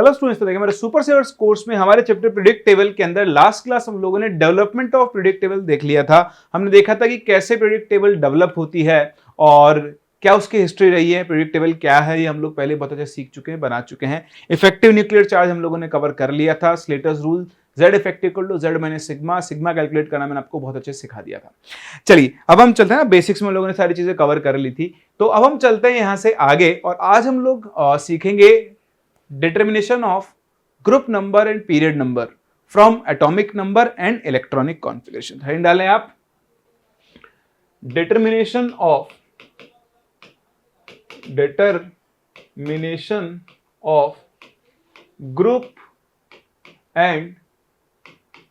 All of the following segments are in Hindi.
हेलो स्टूडेंट्स, तो देखिए हमारे सुपर सेवर्स कोर्स में हमारे चैप्टर प्रेडिक्ट टेबल के अंदर लास्ट क्लास हम लोगों ने डेवलपमेंट ऑफ प्रेडिक्ट टेबल देख लिया था। हमने देखा था कि कैसे प्रेडिक्ट टेबल डेवलप होती है और क्या उसकी हिस्ट्री रही है, प्रेडिक्ट टेबल क्या है, ये हम लोग पहले बहुत अच्छे सीख चुके हैं, बना चुके हैं। इफेक्टिव न्यूक्लियर चार्ज हम लोगों ने कवर कर लिया था। Slater's rule, Z effective equal to Z minus sigma, sigma calculate करना मैंने आपको बहुत अच्छे से सिखा दिया था। चलिए अब हम चलते हैं ना, बेसिक्स में हम लोगों ने सारी चीजें कवर कर ली थी, तो अब हम चलते हैं यहां से आगे और आज हम लोग सीखेंगे determination of group number and period number from atomic number and electronic configuration. Heading डालें आप, determination of group and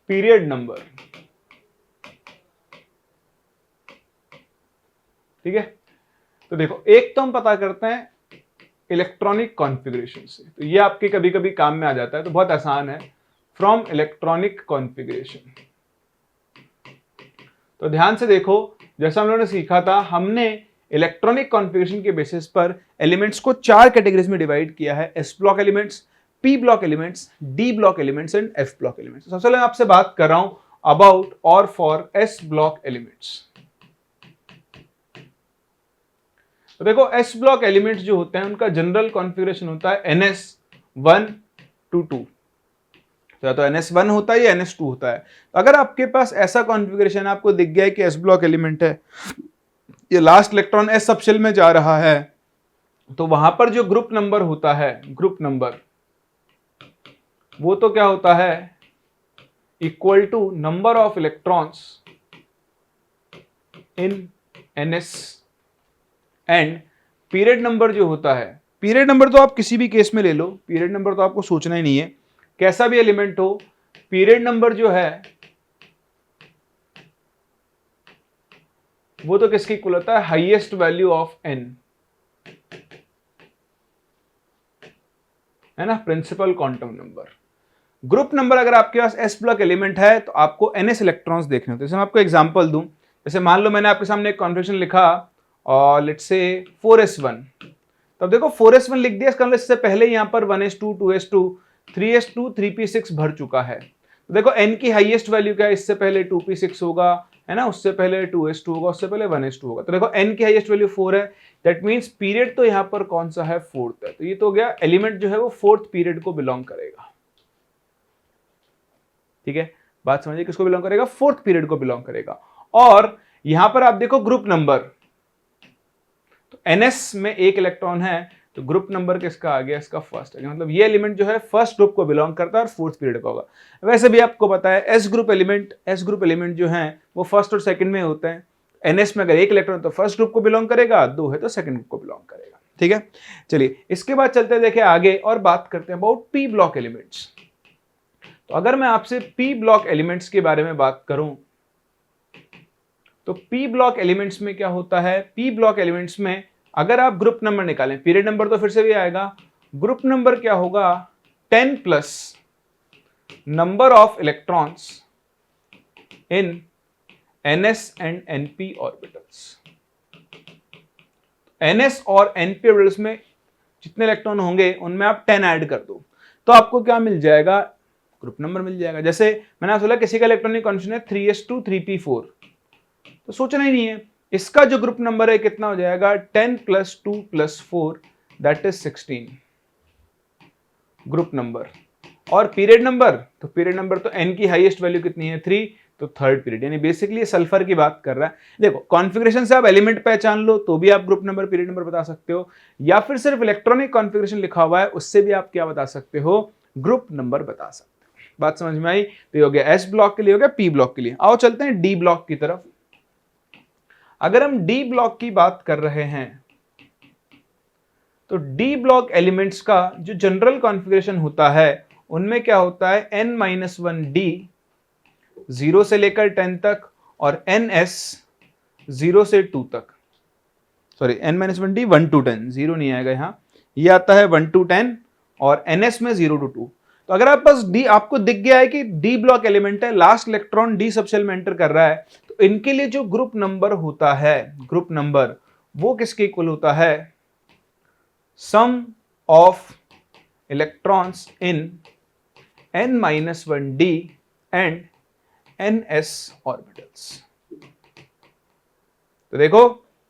period number. ठीक है, तो देखो एक तो हम पता करते हैं इलेक्ट्रॉनिक कॉन्फ़िगरेशन से, तो ये आपके कभी कभी काम में आ जाता है, तो बहुत आसान है। फ्रॉम इलेक्ट्रॉनिक कॉन्फ़िगरेशन, तो ध्यान से देखो, जैसा हम लोगों ने सीखा था, हमने इलेक्ट्रॉनिक कॉन्फ़िगरेशन के बेसिस पर एलिमेंट्स को 4 कैटेगरीज में डिवाइड किया है: S block elements, P block elements, D block elements and F block elements. सबसे पहले मैं आपसे बात कर रहा हूं अबाउट और फॉर एस ब्लॉक एलिमेंट्स। तो देखो एस ब्लॉक एलिमेंट्स जो होते हैं उनका जनरल कॉन्फ़िगरेशन होता है NS1 to 2, तो या तो NS1 होता है या NS2 होता है। तो अगर आपके पास ऐसा कॉन्फ़िगरेशन आपको दिख गया है कि एस ब्लॉक एलिमेंट है, ये लास्ट इलेक्ट्रॉन एस सबशेल में जा रहा है, तो वहां पर जो ग्रुप नंबर होता है, ग्रुप नंबर, वो तो क्या होता है, equal to number of electrons in NS। And period number जो होता है, पीरियड नंबर तो आप किसी भी केस में ले लो, पीरियड नंबर तो आपको सोचना ही नहीं है, कैसा भी एलिमेंट हो, पीरियड नंबर जो है वो तो किसकी इक्वल होता है, हाईएस्ट वैल्यू ऑफ n, है ना, principal quantum number. Group number अगर आपके पास एस ब्लॉक एलिमेंट है तो आपको NS इलेक्ट्रॉन्स देखने होते हैं। जैसे मैं आपको एग्जांपल दूं, जैसे मान लो मैंने आपके सामने एक कॉन्फ़िगरेशन लिखा और लेट्स से 4s1, तब देखो 4s1 लिख दिया, इसका मतलब इससे पहले यहां पर 1s2, 2s2, 3s2, 3p6 भर चुका है। तो देखो n की हाईएस्ट वैल्यू क्या है, इससे पहले 2p6 होगा, है ना, उससे पहले 2s2 होगा, उससे पहले 1s2 होगा। तो देखो n की हाईएस्ट वैल्यू 4 है, दैट मींस पीरियड तो यहां पर कौन सा है, फोर्थ है। तो ये तो हो गया, एलिमेंट जो है वो फोर्थ पीरियड को बिलोंग करेगा। ठीक है, बात समझिए, किसको बिलोंग करेगा, फोर्थ पीरियड को बिलोंग करेगा। और यहां पर आप देखो ग्रुप नंबर, तो NS में एक इलेक्ट्रॉन है, तो ग्रुप नंबर किसका आ गया, इसका फर्स्ट आ गया, मतलब ये एलिमेंट जो है फर्स्ट ग्रुप को बिलोंग करता है और फोर्थ पीरियड का होगा। वैसे भी आपको पता है एस ग्रुप एलिमेंट जो है वो फर्स्ट और सेकंड में होते हैं। NS में अगर एक इलेक्ट्रॉन तो फर्स्ट ग्रुप को बिलोंग करेगा, 2 है तो सेकंड ग्रुप को बिलोंग करेगा। ठीक है, चलिए इसके बाद चलते हैं, देखिए आगे और बात करते हैं अबाउट पी ब्लॉक एलिमेंट्स। तो अगर मैं आपसे पी ब्लॉक एलिमेंट्स के बारे में बात करूं, तो पी ब्लॉक एलिमेंट्स में क्या होता है, पी ब्लॉक एलिमेंट्स में अगर आप ग्रुप नंबर निकालें, पीरियड नंबर तो फिर से भी आएगा, ग्रुप नंबर क्या होगा, 10 plus number of electrons in NS and NP orbitals. NS और NP ऑर्बिटल्स में जितने इलेक्ट्रॉन होंगे उनमें आप 10 ऐड कर दो, तो आपको क्या मिल जाएगा, ग्रुप नंबर मिल जाएगा। जैसे मैंने आपसे बोला किसी का इलेक्ट्रॉनिक कॉन्फ़िगरेशन है 3s2 3p4, तो सोचना ही नहीं है, इसका जो ग्रुप नंबर है कितना हो जाएगा, 10 plus 2 plus 4 that is 16 group number. और पीरियड नंबर, तो पीरियड नंबर तो n की हाईएस्ट वैल्यू कितनी है, 3, तो थर्ड पीरियड, यानी बेसिकली सल्फर की बात कर रहा है। देखो कॉन्फ़िगरेशन से आप एलिमेंट पहचान लो तो भी आप ग्रुप नंबर पीरियड नंबर बता सकते हो, या फिर सिर्फ इलेक्ट्रॉनिक कॉन्फ़िगरेशन लिखा हुआ है उससे भी आप क्या बता सकते हो, ग्रुप नंबर बता सकते हो। बात समझ में आई, तो ये हो गया एस ब्लॉक के लिए, हो गया पी ब्लॉक के लिए। आओ चलते हैं डी ब्लॉक की तरफ। अगर हम डी ब्लॉक की बात कर रहे हैं, तो डी ब्लॉक एलिमेंट्स का जो जनरल कॉन्फ़िगरेशन होता है उनमें क्या होता है, n-1d 0 से लेकर 10 तक और NS 0 से 2 तक, सॉरी n-1d 1 to 10, 0 नहीं आएगा यहां, ये आता है 1 to 10 और NS में 0 to 2। तो अगर आप पास डी, आपको दिख गया है कि डी ब्लॉक एलिमेंट है, लास्ट इलेक्ट्रॉन डी सबशेल में एंटर कर रहा है, तो इनके लिए जो ग्रुप नंबर होता है, ग्रुप नंबर वो किसके इक्वल होता है, sum of electrons in n-1d and ns orbitals. तो देखो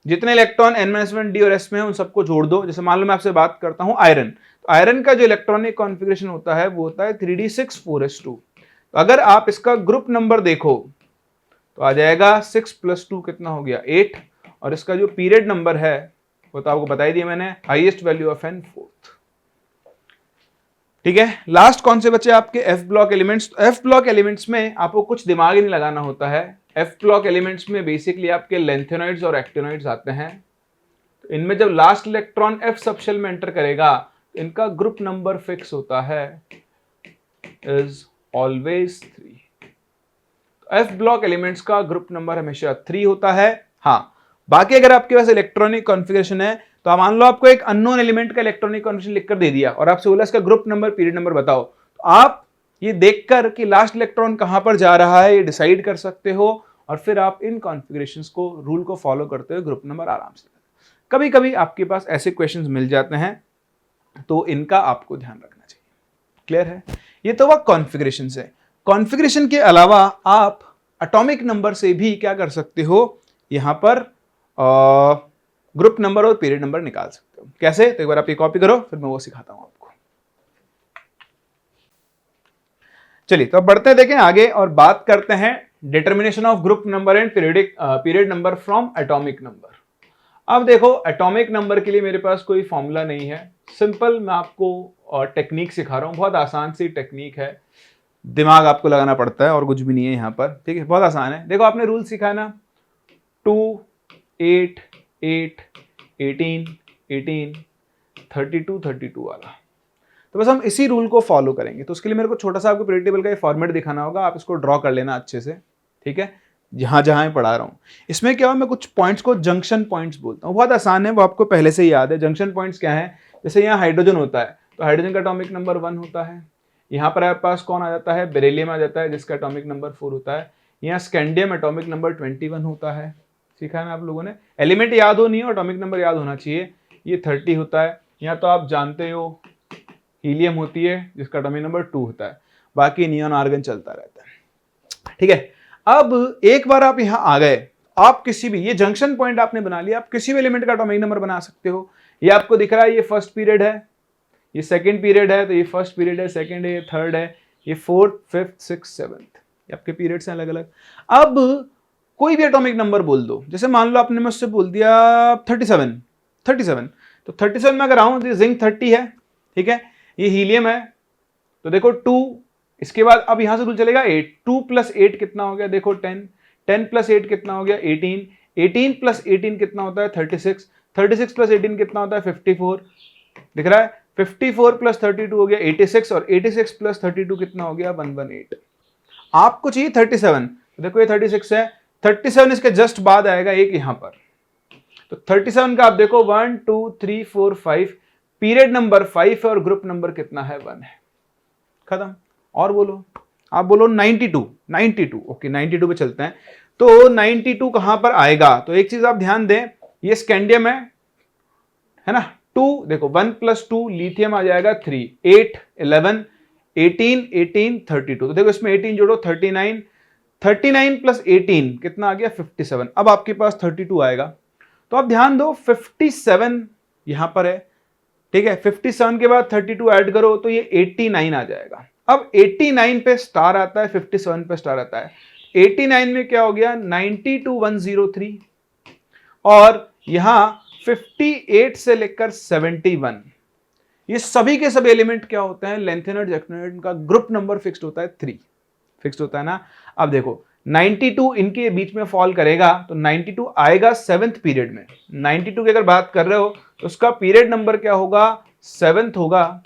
जितने इलेक्ट्रॉन n-1d और s में है उन सबको जोड़ दो। जैसे मान लो मैं आपसे बात करता हूं आयरन, तो आयरन का जो इलेक्ट्रॉनिक कॉन्फ़िगरेशन होता है वो होता है 3d6 4s2। तो अगर आप इसका ग्रुप नंबर देखो तो आ जाएगा 6 + 2 कितना हो गया 8, और इसका जो पीरियड नंबर है वो तो आपको बता ही दिया मैंने, highest value of n 4th। ठीक है, लास्ट कौन से बचे आपके एफ ब्लॉक एलिमेंट्स। तो एफ ब्लॉक एलिमेंट्स में आपको कुछ दिमाग ही नहीं लगाना होता है। एफ ब्लॉक एलिमेंट्स में बेसिकली आपके लेंथेनॉइड्स और एक्टिनॉइड्स आते हैं। तो इनमें जब लास्ट इलेक्ट्रॉन एफ सबशेल में एंटर करेगा तो इनका ग्रुप नंबर फिक्स होता है is always 3। F block elements का ग्रुप नंबर हमेशा 3 होता है। हाँ, बाकी अगर आपके पास इलेक्ट्रॉनिक कॉन्फ़िगरेशन है तो मान लो आपको एक अननोन एलिमेंट का इलेक्ट्रॉनिक कॉन्फ़िगरेशन लिखकर दे दिया और आपसे बोला इसका ग्रुप नंबर पीरियड नंबर बताओ, तो आप ये देखकर कि लास्ट इलेक्ट्रॉन कहां पर जा रहा है ये डिसाइड कर सकते हो, और फिर आप इन कॉन्फ़िगरेशंस को रूल को फॉलो करते हुए ग्रुप नंबर आराम से। कभी कभी आपके पास ऐसे क्वेश्चंस मिल जाते हैं तो इनका आपको ध्यान रखना चाहिए। क्लियर है? ये तो वह कॉन्फ़िगरेशन है। कॉन्फ़िगरेशन के अलावा आप एटॉमिक नंबर से भी क्या कर सकते हो, यहां पर ग्रुप नंबर और पीरियड नंबर निकाल सकते हो। कैसे? तो एक बार आप ये कॉपी करो, फिर मैं वो सिखाता हूं आपको। चलिए तो अब बढ़ते हैं, देखें आगे और बात करते हैं determination of group number and period number from atomic number. अब देखो एटॉमिक नंबर के लिए मेरे पास कोई फॉर्मूला नहीं है, सिंपल मैं आपको टेक्निक सिखा रहा हूं। बहुत आसान सी टेक्निक है, दिमाग आपको लगाना पड़ता है और कुछ भी नहीं है यहाँ पर। ठीक है, बहुत आसान है। देखो आपने रूल सीखा है ना, 2 8 8 18 18 32 32 वाला। तो बस हम इसी रूल को फॉलो करेंगे। तो उसके लिए मेरे को छोटा सा आपको पीरियड टेबल का ये फॉर्मेट दिखाना होगा, आप इसको ड्रॉ कर लेना अच्छे से। ठीक है, जहां जहां मैं पढ़ा रहा हूं इसमें क्या हो, मैं कुछ पॉइंट्स को जंक्शन पॉइंट्स बोलता हूं। बहुत आसान है, वो आपको पहले से ही याद है। जंक्शन पॉइंट्स क्या है, जैसे यहाँ हाइड्रोजन होता है तो हाइड्रोजन का एटॉमिक नंबर 1 होता है। यहाँ पर आपके पास कौन आ जाता है, बेरिलियम आ जाता है जिसका एटॉमिक नंबर 4 होता है। यहाँ स्कैंडियम एटॉमिक नंबर 21 होता है। सीखा है ना आप लोगों ने, एलिमेंट याद हो नहीं हो, एटॉमिक नंबर याद होना चाहिए। ये 30 होता है। यहाँ तो आप जानते हो हीलियम होती है जिसका एटॉमिक नंबर 2 होता है। बाकी नियॉन आर्गन चलता रहता है। ठीक है, अब एक बार आप यहां आ गए, आप किसी भी, ये जंक्शन पॉइंट आपने बना लिया, आप किसी भी एलिमेंट का एटॉमिक नंबर बना सकते हो। ये आपको दिख रहा है, ये फर्स्ट पीरियड है, ये सेकंड पीरियड है, तो ये फर्स्ट पीरियड है, सेकंड है, ये थर्ड है, ये फोर्थ फिफ्थ सिक्स सेवंथ, ये आपके पीरियड्स हैं अलग अलग। अब कोई भी एटॉमिक नंबर बोल दो, जैसे मान लो आपने मुझसे बोल दिया 37 37, तो 37 में अगर आऊं तो जिंक 30 है। ठीक है, ये हीलियम है, तो देखो 2, इसके बाद अब यहां से रूल चलेगा 8, 2 + 8 कितना हो गया, देखो 10, 10 + 8 कितना हो गया 18, 18 + 18 कितना होता है 36, 36 + 18 कितना होता है 54, दिख रहा है, 54 + 32 हो गया 86, और 86 + 32 कितना हो गया 118। आपको चाहिए 37, तो देखो ये 36 है, 37 इसके जस्ट बाद आएगा एक यहां पर, तो 37 का आप देखो 1 2 3 4 5, पीरियड नंबर 5 है और ग्रुप नंबर कितना है 1 है। खत्म। और बोलो, आप बोलो 92 92, ओके 92 पे चलते हैं। तो 92 कहां पर आएगा, तो एक चीज आप ध्यान दें, ये स्कैंडियम है ना, 2, देखो 1 + 2 लिथियम आ जाएगा 3, 8 11 18 18 32, तो देखो इसमें 18 जोड़ो 39, 39 + 18 कितना आ गया 57। अब आपके पास 32 आएगा, तो आप ध्यान दो 57 यहां पर है। ठीक है, 57 के बाद 32 ऐड करो तो ये 89 आ जाएगा। अब 89 पे स्टार आता है, 57 पे स्टार आता है, 89 में क्या हो गया 92103, और यहां 58 से लेकर 71, ये सभी के सभी एलिमेंट क्या होते हैं, लेंथेनॉइड एक्टिनॉइड का ग्रुप नंबर फिक्स्ड होता है 3, फिक्स्ड होता है ना। अब देखो 92 इनके बीच में फॉल करेगा, तो 92 आएगा 7th पीरियड में। 92 की अगर बात कर रहे हो तो उसका पीरियड नंबर क्या होगा 7th होगा,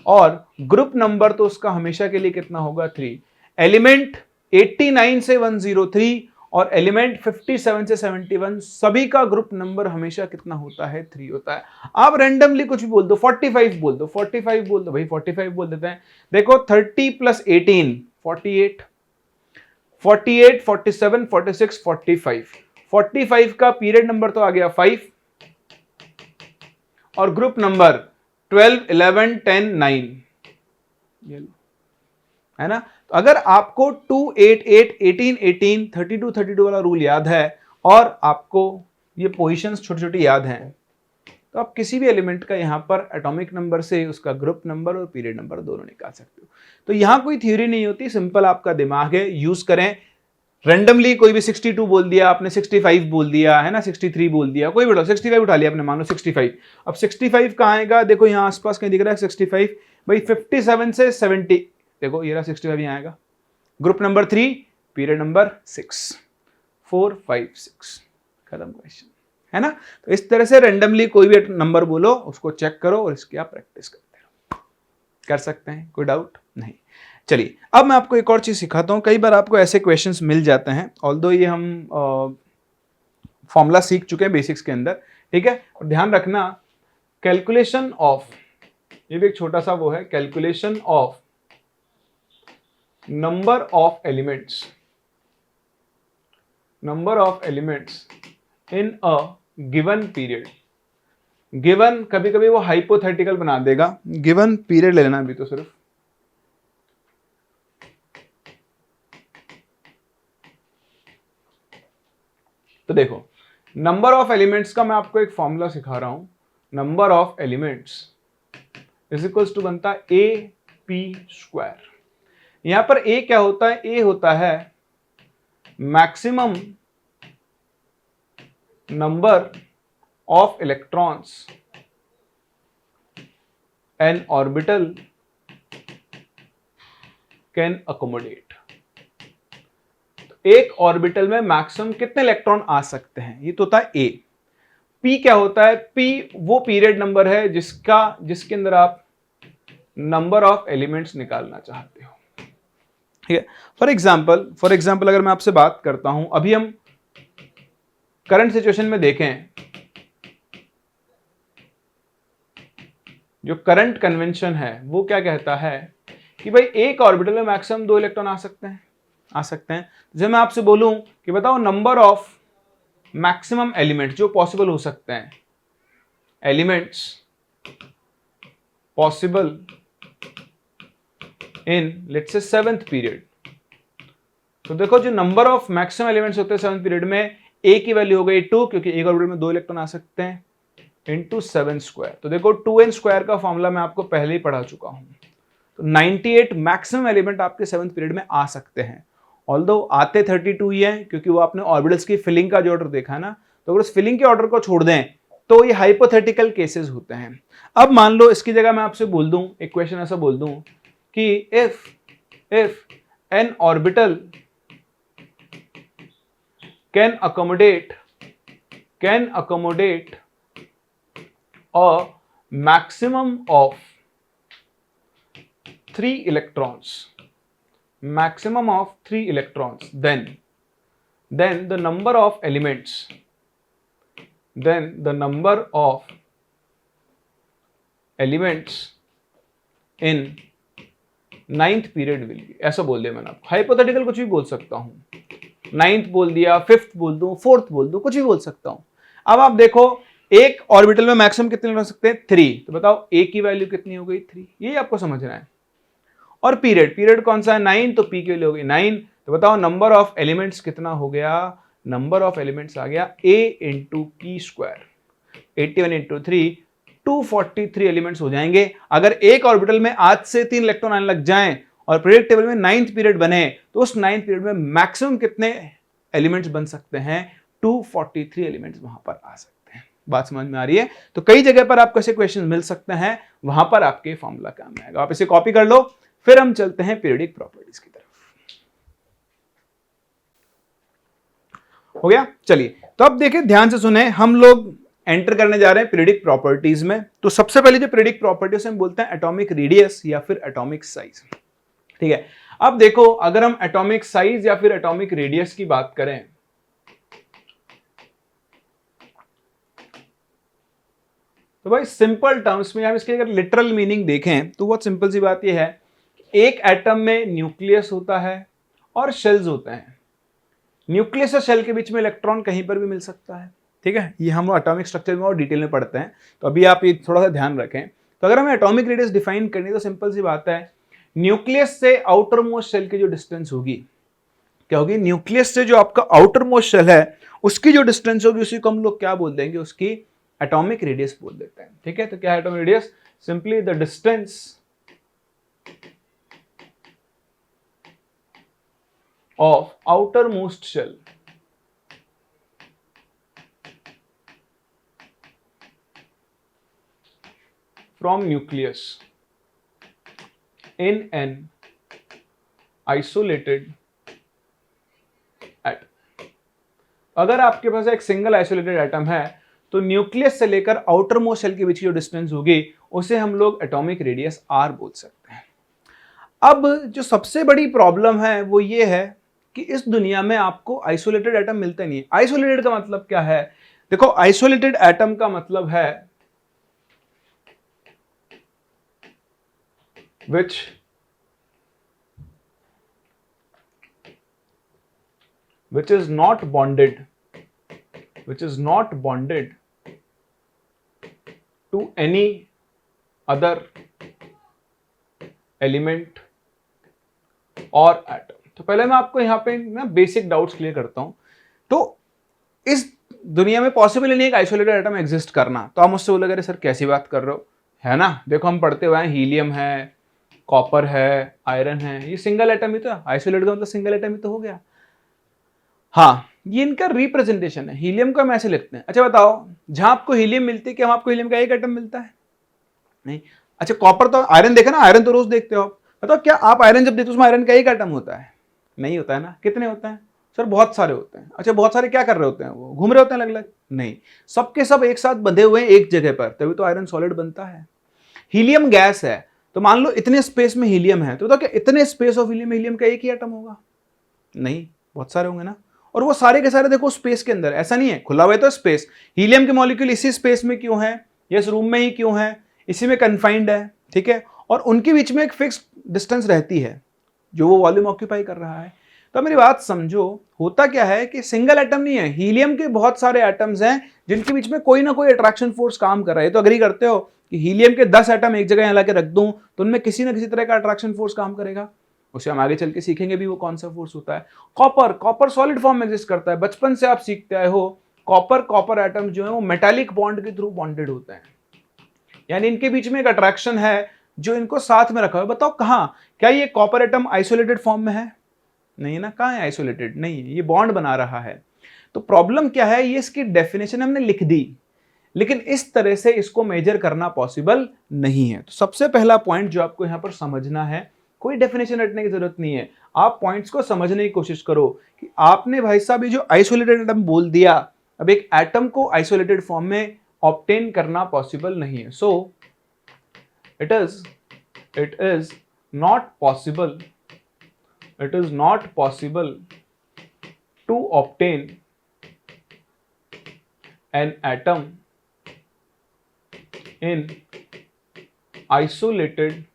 और ग्रुप नंबर तो उसका हमेशा के लिए कितना होगा 3। एलिमेंट 89 से 103 और एलिमेंट 57 से 71 सभी का ग्रुप नंबर हमेशा कितना होता है 3 होता है। आप रैंडमली कुछ भी बोल दो, 45 बोल दो, 45 बोल दो भाई, 45 बोल देते हैं। देखो 30 + 18 48, 48 47 46 45, 45 का पीरियड नंबर तो आ गया 5 और ग्रुप नंबर 12, 11, 10, 9, ये लो, है ना। तो अगर आपको 2, 8, 8, 18, 18, 32, 32 वाला रूल याद है और आपको ये पोजीशंस छोटी छोटी याद हैं, तो आप किसी भी एलिमेंट का यहाँ पर एटॉमिक नंबर से उसका ग्रुप नंबर और पीरियड नंबर दोनों निकाल सकते हो। तो यहाँ कोई थ्योरी नहीं होती, सिंपल आपका दिमाग है, यूज करें। रैंडमली कोई भी 62 बोल दिया आपने, 65 बोल दिया, है ना, 63 बोल दिया, कोई भी 65 उठा लिया आपने, मान लो 65। अब 65 कहाँ आएगा, देखो यहाँ आसपास कहीं दिख रहा है 65, भाई 57 से 70, देखो ये रहा 65 यहाँ आएगा। ग्रुप नंबर 3, पीरियड नंबर 6, 4, 5, 6, खत्म क्वेश्चन, है ना। तो इस तरह से रैंडमली कोई भी नंबर बोलो, उसको चेक करो और इसकी आप प्रैक्टिस करते रहो, कर सकते हैं, कोई डाउट नहीं। चलिए अब मैं आपको एक और चीज सिखाता हूं। कई बार आपको ऐसे क्वेश्चंस मिल जाते हैं, ऑल्दो ये हम फॉर्मूला सीख चुके हैं बेसिक्स के अंदर, ठीक है। और ध्यान रखना, कैलकुलेशन ऑफ, ये भी एक छोटा सा वो है, calculation of number of elements, number of elements in a given period. Given कभी कभी वो हाइपोथेटिकल बना देगा, गिवन पीरियड ले लेना अभी तो सिर्फ। तो देखो, नंबर ऑफ एलिमेंट्स का मैं आपको एक फॉर्मूला सिखा रहा हूं। Number of elements is equals to बनता है ए पी स्क्वायर। यहां पर ए क्या होता है, ए होता है maximum number of electrons N orbital can accommodate. एक ऑर्बिटल में मैक्सिमम कितने इलेक्ट्रॉन आ सकते हैं, ये तो होता है ए। पी क्या होता है, पी वो पीरियड नंबर है जिसके अंदर आप नंबर ऑफ एलिमेंट्स निकालना चाहते हो, ठीक है। फॉर एग्जाम्पल अगर मैं आपसे बात करता हूं, अभी हम करंट सिचुएशन में देखें, जो करंट कन्वेंशन है वो क्या कहता है कि भाई एक ऑर्बिटल में मैक्सिमम 2 इलेक्ट्रॉन आ सकते हैं। जैसे मैं आपसे बोलूं कि बताओ नंबर ऑफ मैक्सिमम एलिमेंट जो पॉसिबल हो सकते हैं, elements possible in let's say 7th period. तो देखो जो नंबर ऑफ मैक्सिमम एलिमेंट्स होते हैं 7th पीरियड में, ए की वैल्यू हो गई 2, क्योंकि एक ऑर्बिटल में 2 इलेक्ट्रॉन आ सकते हैं, इंटू 7 स्क्वायर। तो देखो 2n स्क्वायर का फॉर्मूला मैं आपको पहले ही पढ़ा चुका हूं। तो 98 मैक्सिमम एलिमेंट आपके 7th पीरियड में आ सकते हैं। ऑल्दो आते 32 ही है, क्योंकि वो आपने ऑर्बिटल्स की फिलिंग का जो ऑर्डर देखा है ना, तो अगर उस फिलिंग के ऑर्डर को छोड़ दें तो ये हाइपोथेटिकल केसेस होते हैं। अब मान लो इसकी जगह मैं आपसे बोल दूं, एक क्वेश्चन ऐसा बोल दूं कि if N orbital can accommodate a maximum of 3 electrons, then the number of elements in 9th period will be. ऐसा बोल दिया मैंने आपको, हाइपोथेटिकल कुछ भी बोल सकता हूं, 9th बोल दिया, 5th बोल दूं, 4th बोल दूं, कुछ भी बोल सकता हूं। अब आप देखो एक ऑर्बिटल में मैक्सिमम कितने हो सकते हैं, 3। तो बताओ ए की वैल्यू कितनी हो गई, 3, ये आपको समझना है। और पीरियड कौन सा है, 9, तो पी की वैल्यू हो गई 9। तो बताओ नंबर ऑफ एलिमेंट्स कितना हो गया, नंबर ऑफ एलिमेंट्स आ गया a into P square, 81 into 3, 243 elements हो जाएंगे। अगर एक ऑर्बिटल में आज से 3 इलेक्ट्रॉन आने लग जाएं और पीरियड टेबल में 9th पीरियड बने, तो उस 9th पीरियड में मैक्सिमम कितने एलिमेंट्स बन सकते हैं, 243 एलिमेंट्स वहां पर आ सकते हैं। बात समझ में आ रही है। तो कई जगह पर आपको ऐसे क्वेश्चन मिल सकते हैं, वहां पर आपके फॉर्मूला काम में आएगा। आप इसे कॉपी कर लो, फिर हम चलते हैं पीरियडिक प्रॉपर्टीज की तरफ। हो गया, चलिए तो अब देखिए, ध्यान से सुने, हम लोग एंटर करने जा रहे हैं पीरियडिक प्रॉपर्टीज में। तो सबसे पहले जो पीरियडिक प्रॉपर्टीज हम बोलते हैं एटॉमिक रेडियस या फिर एटॉमिक साइज, ठीक है। अब देखो, अगर हम एटॉमिक साइज या फिर एटॉमिक रेडियस की बात करें, तो भाई सिंपल टर्म्स में हम इसके अगर लिटरल मीनिंग देखें तो बहुत सिंपल सी बात यह है, एक एटम में न्यूक्लियस होता है और शेल्स होते हैं। न्यूक्लियस और शेल के बीच में इलेक्ट्रॉन कहीं पर भी मिल सकता है, ठीक है। ये हम एटॉमिक स्ट्रक्चर में और डिटेल में पढ़ते हैं, तो अभी आप ये थोड़ा सा ध्यान रखें। तो अगर हमें एटॉमिक रेडियस डिफाइन करनी तो सिंपल सी बात है, न्यूक्लियस से आउटर मोस्ट शेल की जो डिस्टेंस होगी क्या होगी, न्यूक्लियस से जो आपका आउटर मोस्ट शेल है उसकी जो डिस्टेंस होगी उसी को हम लोग क्या बोल देंगे, उसकी एटॉमिक रेडियस बोल देते हैं। ठीक है, तो क्या है atomic radius, simply the distance of outermost shell from nucleus in an isolated atom। अगर आपके पास एक सिंगल आइसोलेटेड एटम है तो न्यूक्लियस से लेकर आउटर मोस्ट शेल के बीच की जो डिस्टेंस होगी उसे हम लोग एटॉमिक रेडियस आर बोल सकते हैं। अब जो सबसे बड़ी प्रॉब्लम है वो ये है कि इस दुनिया में आपको आइसोलेटेड एटम मिलते नहीं है। आइसोलेटेड का मतलब क्या है, देखो आइसोलेटेड एटम का मतलब है which is not bonded to any other element or atom। तो पहले मैं आपको यहां पे ना बेसिक डाउट्स क्लियर करता हूं। तो इस दुनिया में पॉसिबल ही नहीं है कि आइसोलेटेड एटम एग्जिस्ट करना। तो आप मुझसे बोलोगे सर कैसी बात कर रहे हो, है ना, देखो हम पढ़ते हुए हैं हीलियम है, कॉपर है, आयरन है, ये सिंगल एटम ही तो है, आइसोलेटेड का मतलब सिंगल एटम ही तो हो गया। हाँ, ये इनका रिप्रेजेंटेशन है। हीलियम को हम ऐसे लिखते हैं। अच्छा बताओ, जहां आपको हीलियम मिलती है क्या आपको हीलियम का एक एटम मिलता है? नहीं। अच्छा कॉपर तो, आयरन देखा ना, आयरन तो रोज देखते हो आप, बताओ क्या आप आयरन जब देखते हो उसमें आयरन का एक एटम होता है? नहीं होता है ना। कितने होते हैं सर? बहुत सारे होते हैं। अच्छा बहुत सारे क्या कर रहे होते हैं, वो घूम रहे होते हैं अलग अलग? नहीं, सबके सब एक साथ बंधे हुए हैं एक जगह पर, तभी तो आयरन सॉलिड बनता है। हीलियम गैस है, तो मान लो इतने स्पेस में हीलियम है, तो क्या इतने स्पेस ऑफ हीलियम का एक ही एटम होगा? नहीं, बहुत सारे होंगे ना। और वो सारे के सारे देखो स्पेस के अंदर, ऐसा नहीं है खुला हुआ है तो स्पेस। हीलियम के मॉलिक्यूल इसी स्पेस में क्यों है, इस रूम में ही क्यों है, इसी में कन्फाइंड है। ठीक है, और उनके बीच में एक फिक्स डिस्टेंस रहती है जो वो वॉल्यूम ऑक्यूपाई कर रहा है। तो मेरी बात समझो, होता क्या है कि सिंगल एटम नहीं है, हीलियम के बहुत सारे एटम्स हैं जिनके बीच में कोई ना कोई अट्रैक्शन फोर्स काम कर रहा है। तो अग्री करते हो कि हीलियम के 10 एटम एक जगह ला के रख दूं तो उनमें किसी ना किसी तरह का अट्रैक्शन फोर्स काम करेगा। उसे हम आगे चल के सीखेंगे भी वो कौन सा फोर्स होता है। कॉपर सॉलिड फॉर्म में एग्जिस्ट करता है, बचपन से आप सीखते आए हो। कॉपर एटम जो है वो मेटालिक बॉन्ड के थ्रू बॉन्डेड होते हैं, यानी इनके बीच में एक अट्रैक्शन है जो इनको साथ में रखा है। बताओ कहां, क्या ये कॉपर एटम आइसोलेटेड फॉर्म में है? नहीं है ना। कहां है आइसोलेटेड? नहीं है, ये बॉन्ड बना रहा है। तो प्रॉब्लम क्या है, ये इसकी डेफिनेशन हमने लिख दी, लेकिन इस तरह से इसको मेजर करना पॉसिबल नहीं है। तो सबसे पहला पॉइंट जो आपको यहां पर समझना है, कोई डेफिनेशन रटने की जरूरत नहीं है, आप पॉइंट्स को समझने की कोशिश करो कि आपने भाई साहब ये जो आइसोलेटेड एटम बोल दिया, अब एक एटम को आइसोलेटेड फॉर्म में ऑब्टेन करना पॉसिबल नहीं है। So it is not possible to obtain an atom in isolated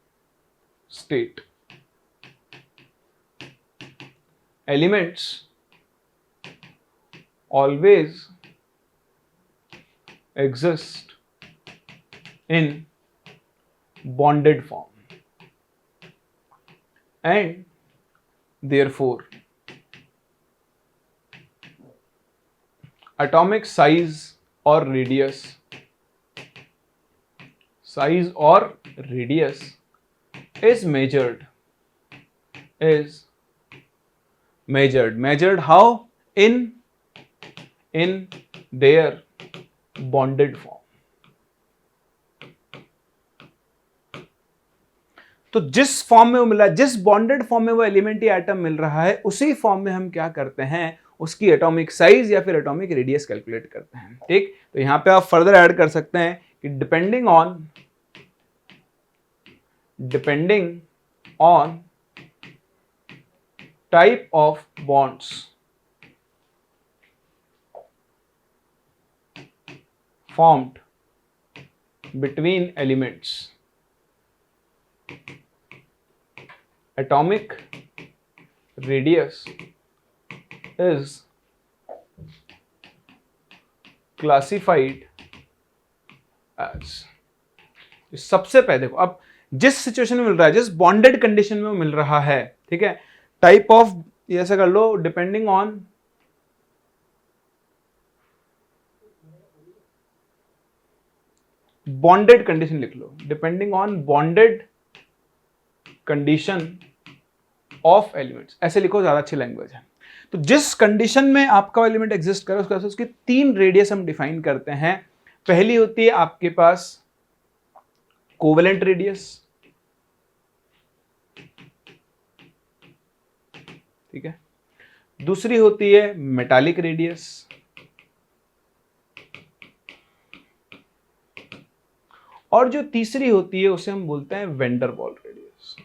state। Elements always exist in bonded form and therefore atomic size or radius is measured how? In their bonded form। तो जिस फॉर्म में वो मिला, जिस बॉन्डेड फॉर्म में वो एलिमेंट या एटम मिल रहा है, उसी फॉर्म में हम क्या करते हैं, उसकी एटॉमिक साइज या फिर एटॉमिक रेडियस कैलकुलेट करते हैं। ठीक, तो यहां पे आप फर्दर ऐड कर सकते हैं कि depending on type of bonds formed between elements, atomic radius is classified as। सबसे पहले देखो, अब जिस सिचुएशन में मिल रहा है, जिस बॉन्डेड कंडीशन में वो मिल रहा है, ठीक है, टाइप ऑफ, ऐसा कर लो, डिपेंडिंग ऑन बॉन्डेड कंडीशन लिख लो, depending on bonded condition of elements, ऐसे लिखो, ज्यादा अच्छी लैंग्वेज है। तो जिस कंडीशन में आपका एलिमेंट एग्जिस्ट करे उसके उसकी 3 रेडियस हम डिफाइन करते हैं। पहली होती है आपके पास कोवेलेंट रेडियस, ठीक है, दूसरी होती है मेटालिक रेडियस, और जो तीसरी होती है उसे हम बोलते हैं वेंडर वॉल रेडियस।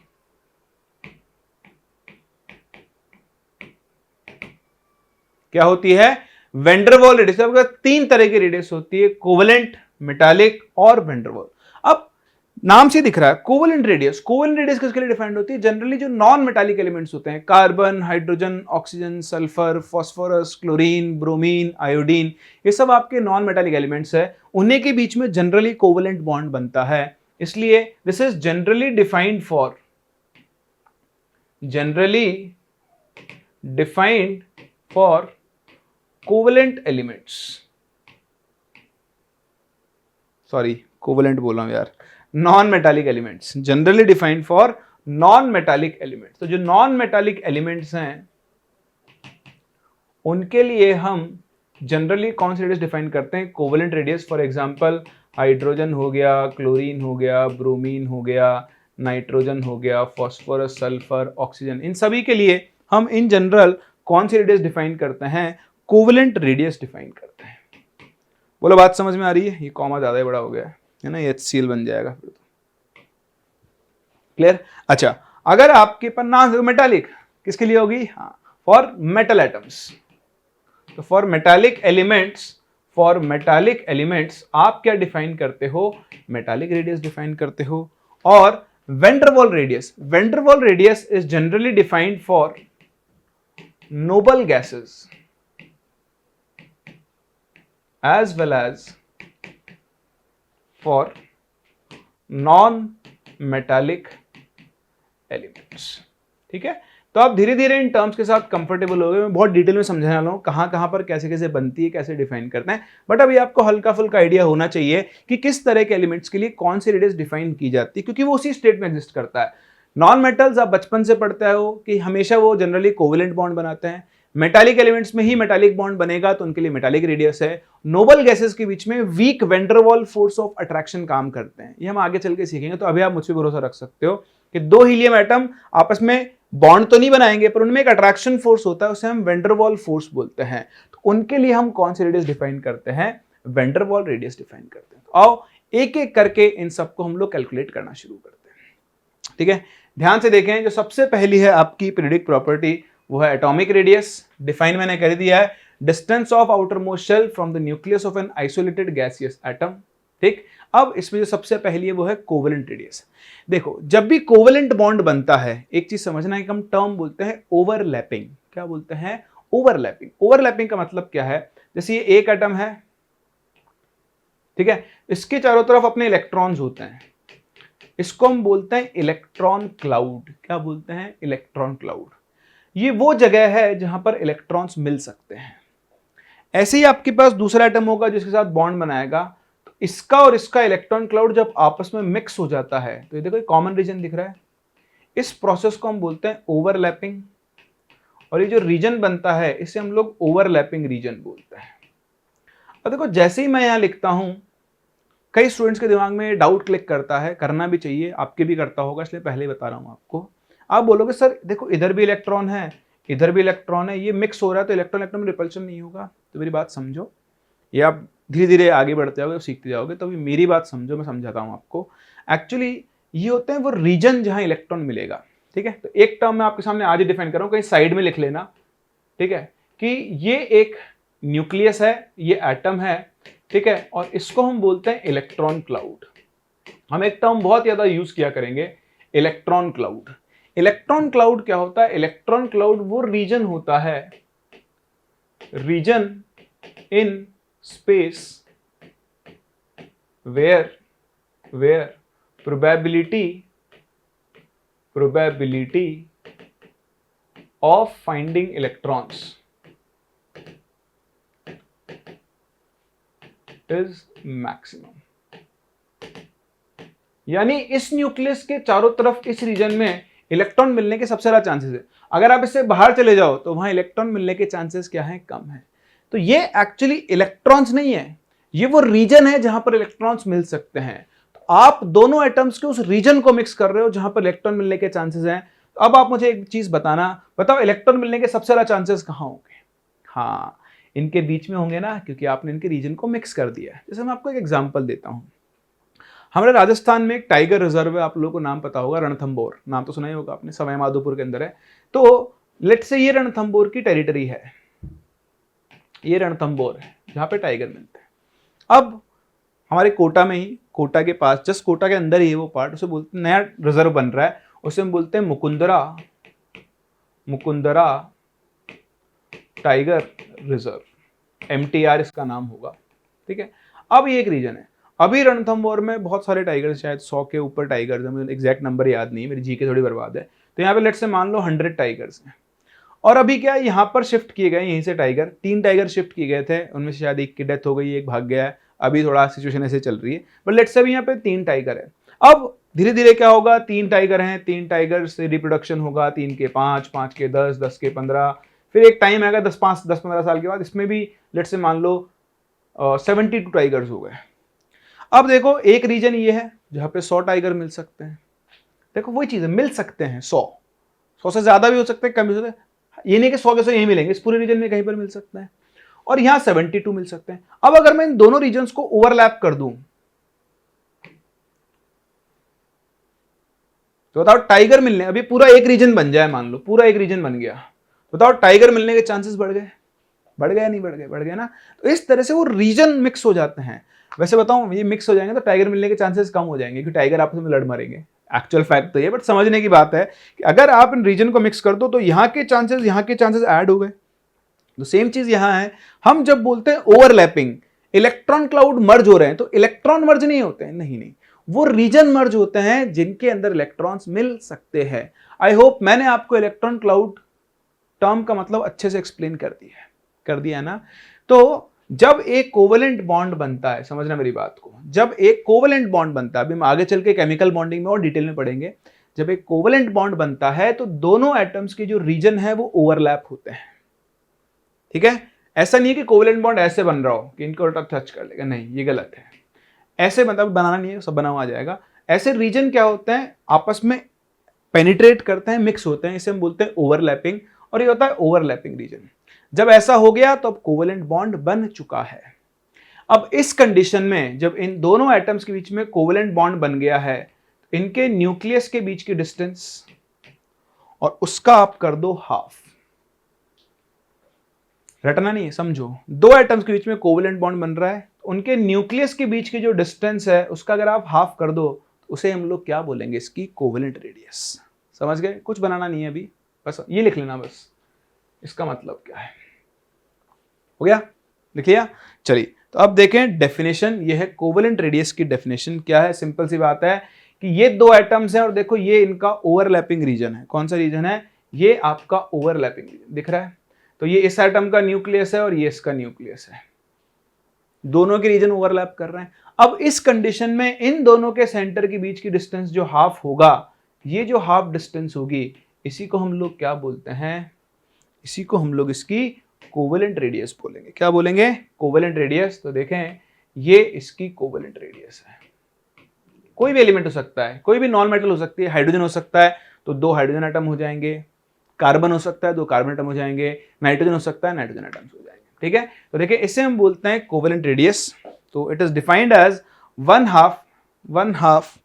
क्या होती है? Vendor wall radius. आपके पास 3 तरह की रेडियस होती है, कोवेलेंट, मेटालिक और वेंडर वॉल। अब नाम से दिख रहा है कोवेलेंट रेडियस। कोवेलेंट रेडियस किसके लिए डिफाइंड होती है? जनरली जो नॉन मेटालिक एलिमेंट्स होते हैं, carbon, hydrogen, oxygen, sulphur, phosphorus, chlorine, bromine, iodine, ये सब आपके नॉन मेटालिक एलिमेंट्स है, उन्हीं के बीच में जनरली कोवेलेंट बॉन्ड बनता है। इसलिए this is generally defined for covalent elements, sorry covalent बोल रहा हूं यार, non metallic elements, generally defined for non metallic elements. तो जो नॉन मेटालिक एलिमेंट्स हैं उनके लिए हम जनरली कौन सी रेडियस डिफाइन करते हैं? Covalent radius. For example hydrogen हो गया, क्लोरीन हो गया, ब्रोमीन हो गया, नाइट्रोजन हो गया, फास्फोरस, सल्फर, ऑक्सीजन, इन सभी के लिए हम इन जनरल कौन सी रेडियस डिफाइन करते हैं? कोवेलेंट रेडियस डिफाइन करते हैं। बोलो बात समझ में आ रही है? ये कॉमा ज्यादा ही बड़ा हो गया है ना, ये HCl बन जाएगा फिर तो। क्लियर? अच्छा, अगर आपके पास ना मेटालिक, किसके लिए होगी? हाँ, फॉर मेटल एटम्स। तो फॉर मेटालिक एलिमेंट्स आप क्या डिफाइन करते हो? मेटालिक रेडियस डिफाइन करते हो। और vendor wall radius is generally defined for noble gases as well as for non-metallic elements। ठीक है, तो आप धीरे धीरे इन टर्म्स के साथ कंफर्टेबल हो गए। मैं बहुत डिटेल में समझाने वाला हूं कहां कहां पर कैसे कैसे बनती है, कैसे डिफाइन करते हैं, बट अभी आपको हल्का फुल्का आइडिया होना चाहिए कि किस तरह के एलिमेंट्स के लिए कौन सी रेडियस डिफाइन की जाती है, क्योंकि वो उसी स्टेट में एग्जिस्ट करता है। नॉन मेटल्स आप बचपन से पढ़ते हो कि हमेशा वो जनरली कोवेलेंट बॉन्ड बनाते हैं। मेटालिक एलिमेंट्स में ही मेटालिक बॉन्ड बनेगा तो उनके लिए मेटालिक रेडियस है। नोबल गैसेस के बीच में weak van der Waals force of attraction काम करते हैं, ये हम आगे चल के सीखेंगे। तो अभी आप मुझ पर भरोसा रख सकते हो कि 2 हीलियम एटम आपस में बॉन्ड तो नहीं बनाएंगे, पर उनमें एक अट्रैक्शन फोर्स होता है, उसे हम वेंडरवॉल फोर्स बोलते हैं। तो उनके लिए हम कौन सी रेडियस डिफाइन करते हैं? वेंडरवॉल रेडियस डिफाइन करते हैं। तो आओ एक एक करके इन सबको हम लोग कैलकुलेट करना शुरू करते हैं। ठीक है, ध्यान से देखें। जो सबसे पहली है आपकी पीरियोडिक प्रॉपर्टी, वो है एटॉमिक रेडियस। डिफाइन मैंने कर दिया है, distance of outer most shell from the nucleus of an isolated gaseous atom. ठीक, अब इसमें जो सबसे पहली है वो है कोवेलेंट रेडियस। देखो, जब भी कोवेलेंट बॉन्ड बनता है, एक चीज समझना है कि हम टर्म बोलते हैं ओवरलैपिंग। क्या बोलते हैं? ओवरलैपिंग। ओवरलैपिंग का मतलब क्या है? जैसे ये एक एटम है, ठीक है, इसके चारों तरफ अपने इलेक्ट्रॉन्स होते हैं, इसको हम बोलते हैं इलेक्ट्रॉन क्लाउड। क्या बोलते हैं? Electron cloud. ये वो जगह है जहां पर इलेक्ट्रॉन्स मिल सकते हैं। ऐसे ही आपके पास दूसरा एटम होगा जिसके साथ बॉन्ड बनाएगा, तो इसका और इसका इलेक्ट्रॉन क्लाउड जब आपस में मिक्स हो जाता है, तो ये देखो कॉमन रीजन दिख रहा है, इस प्रोसेस को हम बोलते हैं ओवरलैपिंग। और ये जो रीजन बनता है इसे हम लोग ओवरलैपिंग रीजन बोलते हैं। अब देखो, जैसे ही मैं यहां लिखता हूं, कई स्टूडेंट्स के दिमाग में डाउट क्लिक करता है, करना भी चाहिए, आपके भी करता होगा, इसलिए पहले ही बता रहा हूं आपको। आप बोलोगे सर देखो इधर भी इलेक्ट्रॉन है, इधर भी इलेक्ट्रॉन है, ये मिक्स हो रहा है तो इलेक्ट्रॉन इलेक्ट्रॉन में रिपल्शन नहीं होगा। तो मेरी बात समझो, ये आप धीरे धीरे आगे बढ़ते जाओगे, सीखते जाओगे, तो अभी मेरी बात समझो, मैं समझाता हूं आपको। एक्चुअली ये होते हैं वो रीजन जहां इलेक्ट्रॉन मिलेगा। ठीक है, तो एक टर्म मैं आपके सामने आज ही डिफाइन कर रहा हूं, कहीं साइड में लिख लेना। ठीक है, कि ये एक न्यूक्लियस है, ये एटम है, ठीक है, और इसको हम बोलते हैं इलेक्ट्रॉन क्लाउड। हम एक टर्म बहुत ज्यादा यूज किया करेंगे, इलेक्ट्रॉन क्लाउड। इलेक्ट्रॉन क्लाउड क्या होता है? इलेक्ट्रॉन क्लाउड वो रीजन होता है, reason in space where probability of finding electrons is maximum। यानी इस न्यूक्लियस के चारों तरफ इस रीजन में इलेक्ट्रॉन मिलने के सबसे ज्यादा चांसेस है। अगर आप इससे बाहर चले जाओ तो वहां इलेक्ट्रॉन मिलने के चांसेस क्या हैं? कम है। तो ये एक्चुअली इलेक्ट्रॉन्स नहीं है, ये वो रीजन है जहां पर इलेक्ट्रॉन्स मिल सकते हैं। तो आप दोनों एटम्स के उस रीजन को मिक्स कर रहे हो जहां पर इलेक्ट्रॉन मिलने के चांसेस हैं। तो अब आप मुझे एक चीज बताओ इलेक्ट्रॉन मिलने के सबसे ज्यादा चांसेस कहां होंगे? हाँ, इनके बीच में होंगे ना, क्योंकि आपने इनके रीजन को मिक्स कर दिया है। जैसे मैं आपको एक एग्जांपल देता हूं। हमारे राजस्थान में एक टाइगर रिजर्व है, आप लोगों को नाम पता होगा, रणथंभौर, नाम तो सुना ही होगा आपने, सवाई माधोपुर के अंदर है। तो लेट्स से ये रणथंभौर की टेरिटरी है, ये रणथंभौर है जहां पे टाइगर मिलते हैं। अब हमारे कोटा में ही, कोटा के पास, जस्ट कोटा के अंदर ही है वो पार्ट, उसे बोलते हैं, नया रिजर्व बन रहा है, उसे हम बोलते हैं मुकुंदरा टाइगर रिजर्व, MTR इसका नाम होगा। ठीक है, अब ये एक रीजन है। अभी रणथंभौर में बहुत सारे टाइगर्स, शायद 100 के ऊपर टाइगर्स हैं, मुझे एग्जैक्ट नंबर याद नहीं है, मेरी जीके थोड़ी बर्बाद है। तो यहाँ पे लेट्स से मान लो 100 टाइगर्स हैं। और अभी क्या यहाँ पर शिफ्ट किए गए, यहीं से टाइगर, 3 टाइगर शिफ्ट किए गए थे, उनमें से शायद एक की डेथ हो गई, एक भाग गया है, अभी थोड़ा सिचुएशन ऐसे चल रही है। बट लेट्स से अभी यहाँ पे 3 टाइगर है। अब धीरे धीरे क्या होगा, 3 टाइगर हैं, 3 टाइगर से रिप्रोडक्शन होगा, 3 के 5, 5 के 10, 10 के 15, फिर एक टाइम आएगा 10-15 साल के बाद इसमें भी लेट्स से मान लो 72 टाइगर्स हो गए। अब देखो एक रीजन ये है जहां पे 100 टाइगर मिल सकते हैं। देखो वही चीज है, मिल सकते हैं 100 से ज्यादा भी हो सकते हैं, कम भी हो सकते हैं। ये नहीं कि 100 के 100 यही मिलेंगे, इस पूरे रीजन में कहीं पर मिल सकते हैं। और यहां 72 मिल सकते हैं। अब अगर मैं इन दोनों रीजन्स को ओवरलैप कर दूं तो बताओ टाइगर मिलने, अभी पूरा एक रीजन बन जाए, मान लो पूरा एक रीजन बन गया, बताओ टाइगर मिलने के चांसेस बढ़ गए? बढ़ गया नहीं? बढ़ गए ना। तो इस तरह से वो रीजन मिक्स हो जाते हैं। वैसे बताऊं, ये मिक्स हो जाएंगे तो टाइगर मिलने के चांसेस कम हो जाएंगे, क्योंकि टाइगर आपस में लड़ मरेंगे। एक्चुअल फैक्ट तो ये, बट समझने की बात है कि अगर आप इन रीजन को मिक्स कर दो तो यहाँ के चांसेस ऐड हो गए। तो सेम चीज यहां है। हम जब बोलते हैं ओवरलैपिंग, इलेक्ट्रॉन क्लाउड मर्ज हो रहे हैं, तो इलेक्ट्रॉन मर्ज नहीं होते हैं, नहीं, वो रीजन मर्ज होते हैं जिनके अंदर इलेक्ट्रॉन्स मिल सकते हैं। आई होप मैंने आपको इलेक्ट्रॉन क्लाउड टर्म का मतलब अच्छे से एक्सप्लेन कर दिया ना। तो जब एक कोवेलेंट बॉन्ड बनता है, समझना मेरी बात को, जब एक कोवेलेंट बॉन्ड बनता है, अभी हम आगे चल के केमिकल बॉन्डिंग में और डिटेल में पढ़ेंगे, जब एक कोवेलेंट बॉन्ड बनता है तो दोनों एटम्स के जो रीजन है वो ओवरलैप होते हैं। ठीक है, ऐसा नहीं है कि कोवेलेंट बॉन्ड ऐसे बन रहा हो कि इनको टच कर लेगा, नहीं, ये गलत है। ऐसे मतलब बनाना नहीं है, सब बना हुआ आ जाएगा। ऐसे रीजन क्या होते हैं, आपस में पेनिट्रेट करते हैं, मिक्स होते हैं, इसे हम बोलते हैं ओवरलैपिंग, और ये होता है ओवरलैपिंग रीजन। जब ऐसा हो गया तो अब कोवेलेंट बॉन्ड बन चुका है। अब इस कंडीशन में जब इन दोनों एटम्स के बीच में कोवेलेंट बॉन्ड बन गया है, इनके न्यूक्लियस के बीच की डिस्टेंस और उसका आप कर दो हाफ। रटना नहीं है, समझो। दो एटम्स के बीच में कोवेलेंट बॉन्ड बन रहा है, उनके न्यूक्लियस के बीच की जो डिस्टेंस है उसका अगर आप हाफ कर दो, उसे हम लोग क्या बोलेंगे, इसकी कोवेलेंट रेडियस। समझ गए? कुछ बनाना नहीं है अभी, बस ये लिख लेना, बस इसका मतलब क्या है। हो गया? लिख लिया? चलिए, तो अब देखें डेफिनेशन, ये है कोवेलेंट रेडियस की डेफिनेशन क्या है। सिंपल सी बात है कि ये दो एटम्स हैं और देखो ये इनका ओवरलैपिंग रीजन है। कौन सा रीजन है? ये आपका ओवरलैपिंग रीजन दिख रहा है। तो ये इस एटम का न्यूक्लियस है और ये इसका न्यूक्लियस है, दोनों के रीजन ओवरलैप कर रहे हैं। अब इस कंडीशन में इन दोनों के सेंटर के बीच की डिस्टेंस जो हाफ होगा, ये जो हाफ डिस्टेंस होगी, इसी को हम लोग क्या बोलते हैं, इसी को हम लोग इसकी कोवेलेंट रेडियस बोलेंगे। क्या बोलेंगे? Covalent radius. तो देखें ये इसकी कोवेलेंट रेडियस है। कोई भी एलिमेंट हो सकता है, कोई भी नॉन मेटल हो सकती है, हाइड्रोजन हो सकता है तो 2 हाइड्रोजन एटम हो जाएंगे, कार्बन हो सकता है 2 कार्बन एटम हो जाएंगे, नाइट्रोजन हो सकता है नाइट्रोजन एटम्स हो जाएंगे। ठीक है, तो देखिए इसे हम बोलते हैं कोवेलेंट रेडियस। तो it is defined as 1/2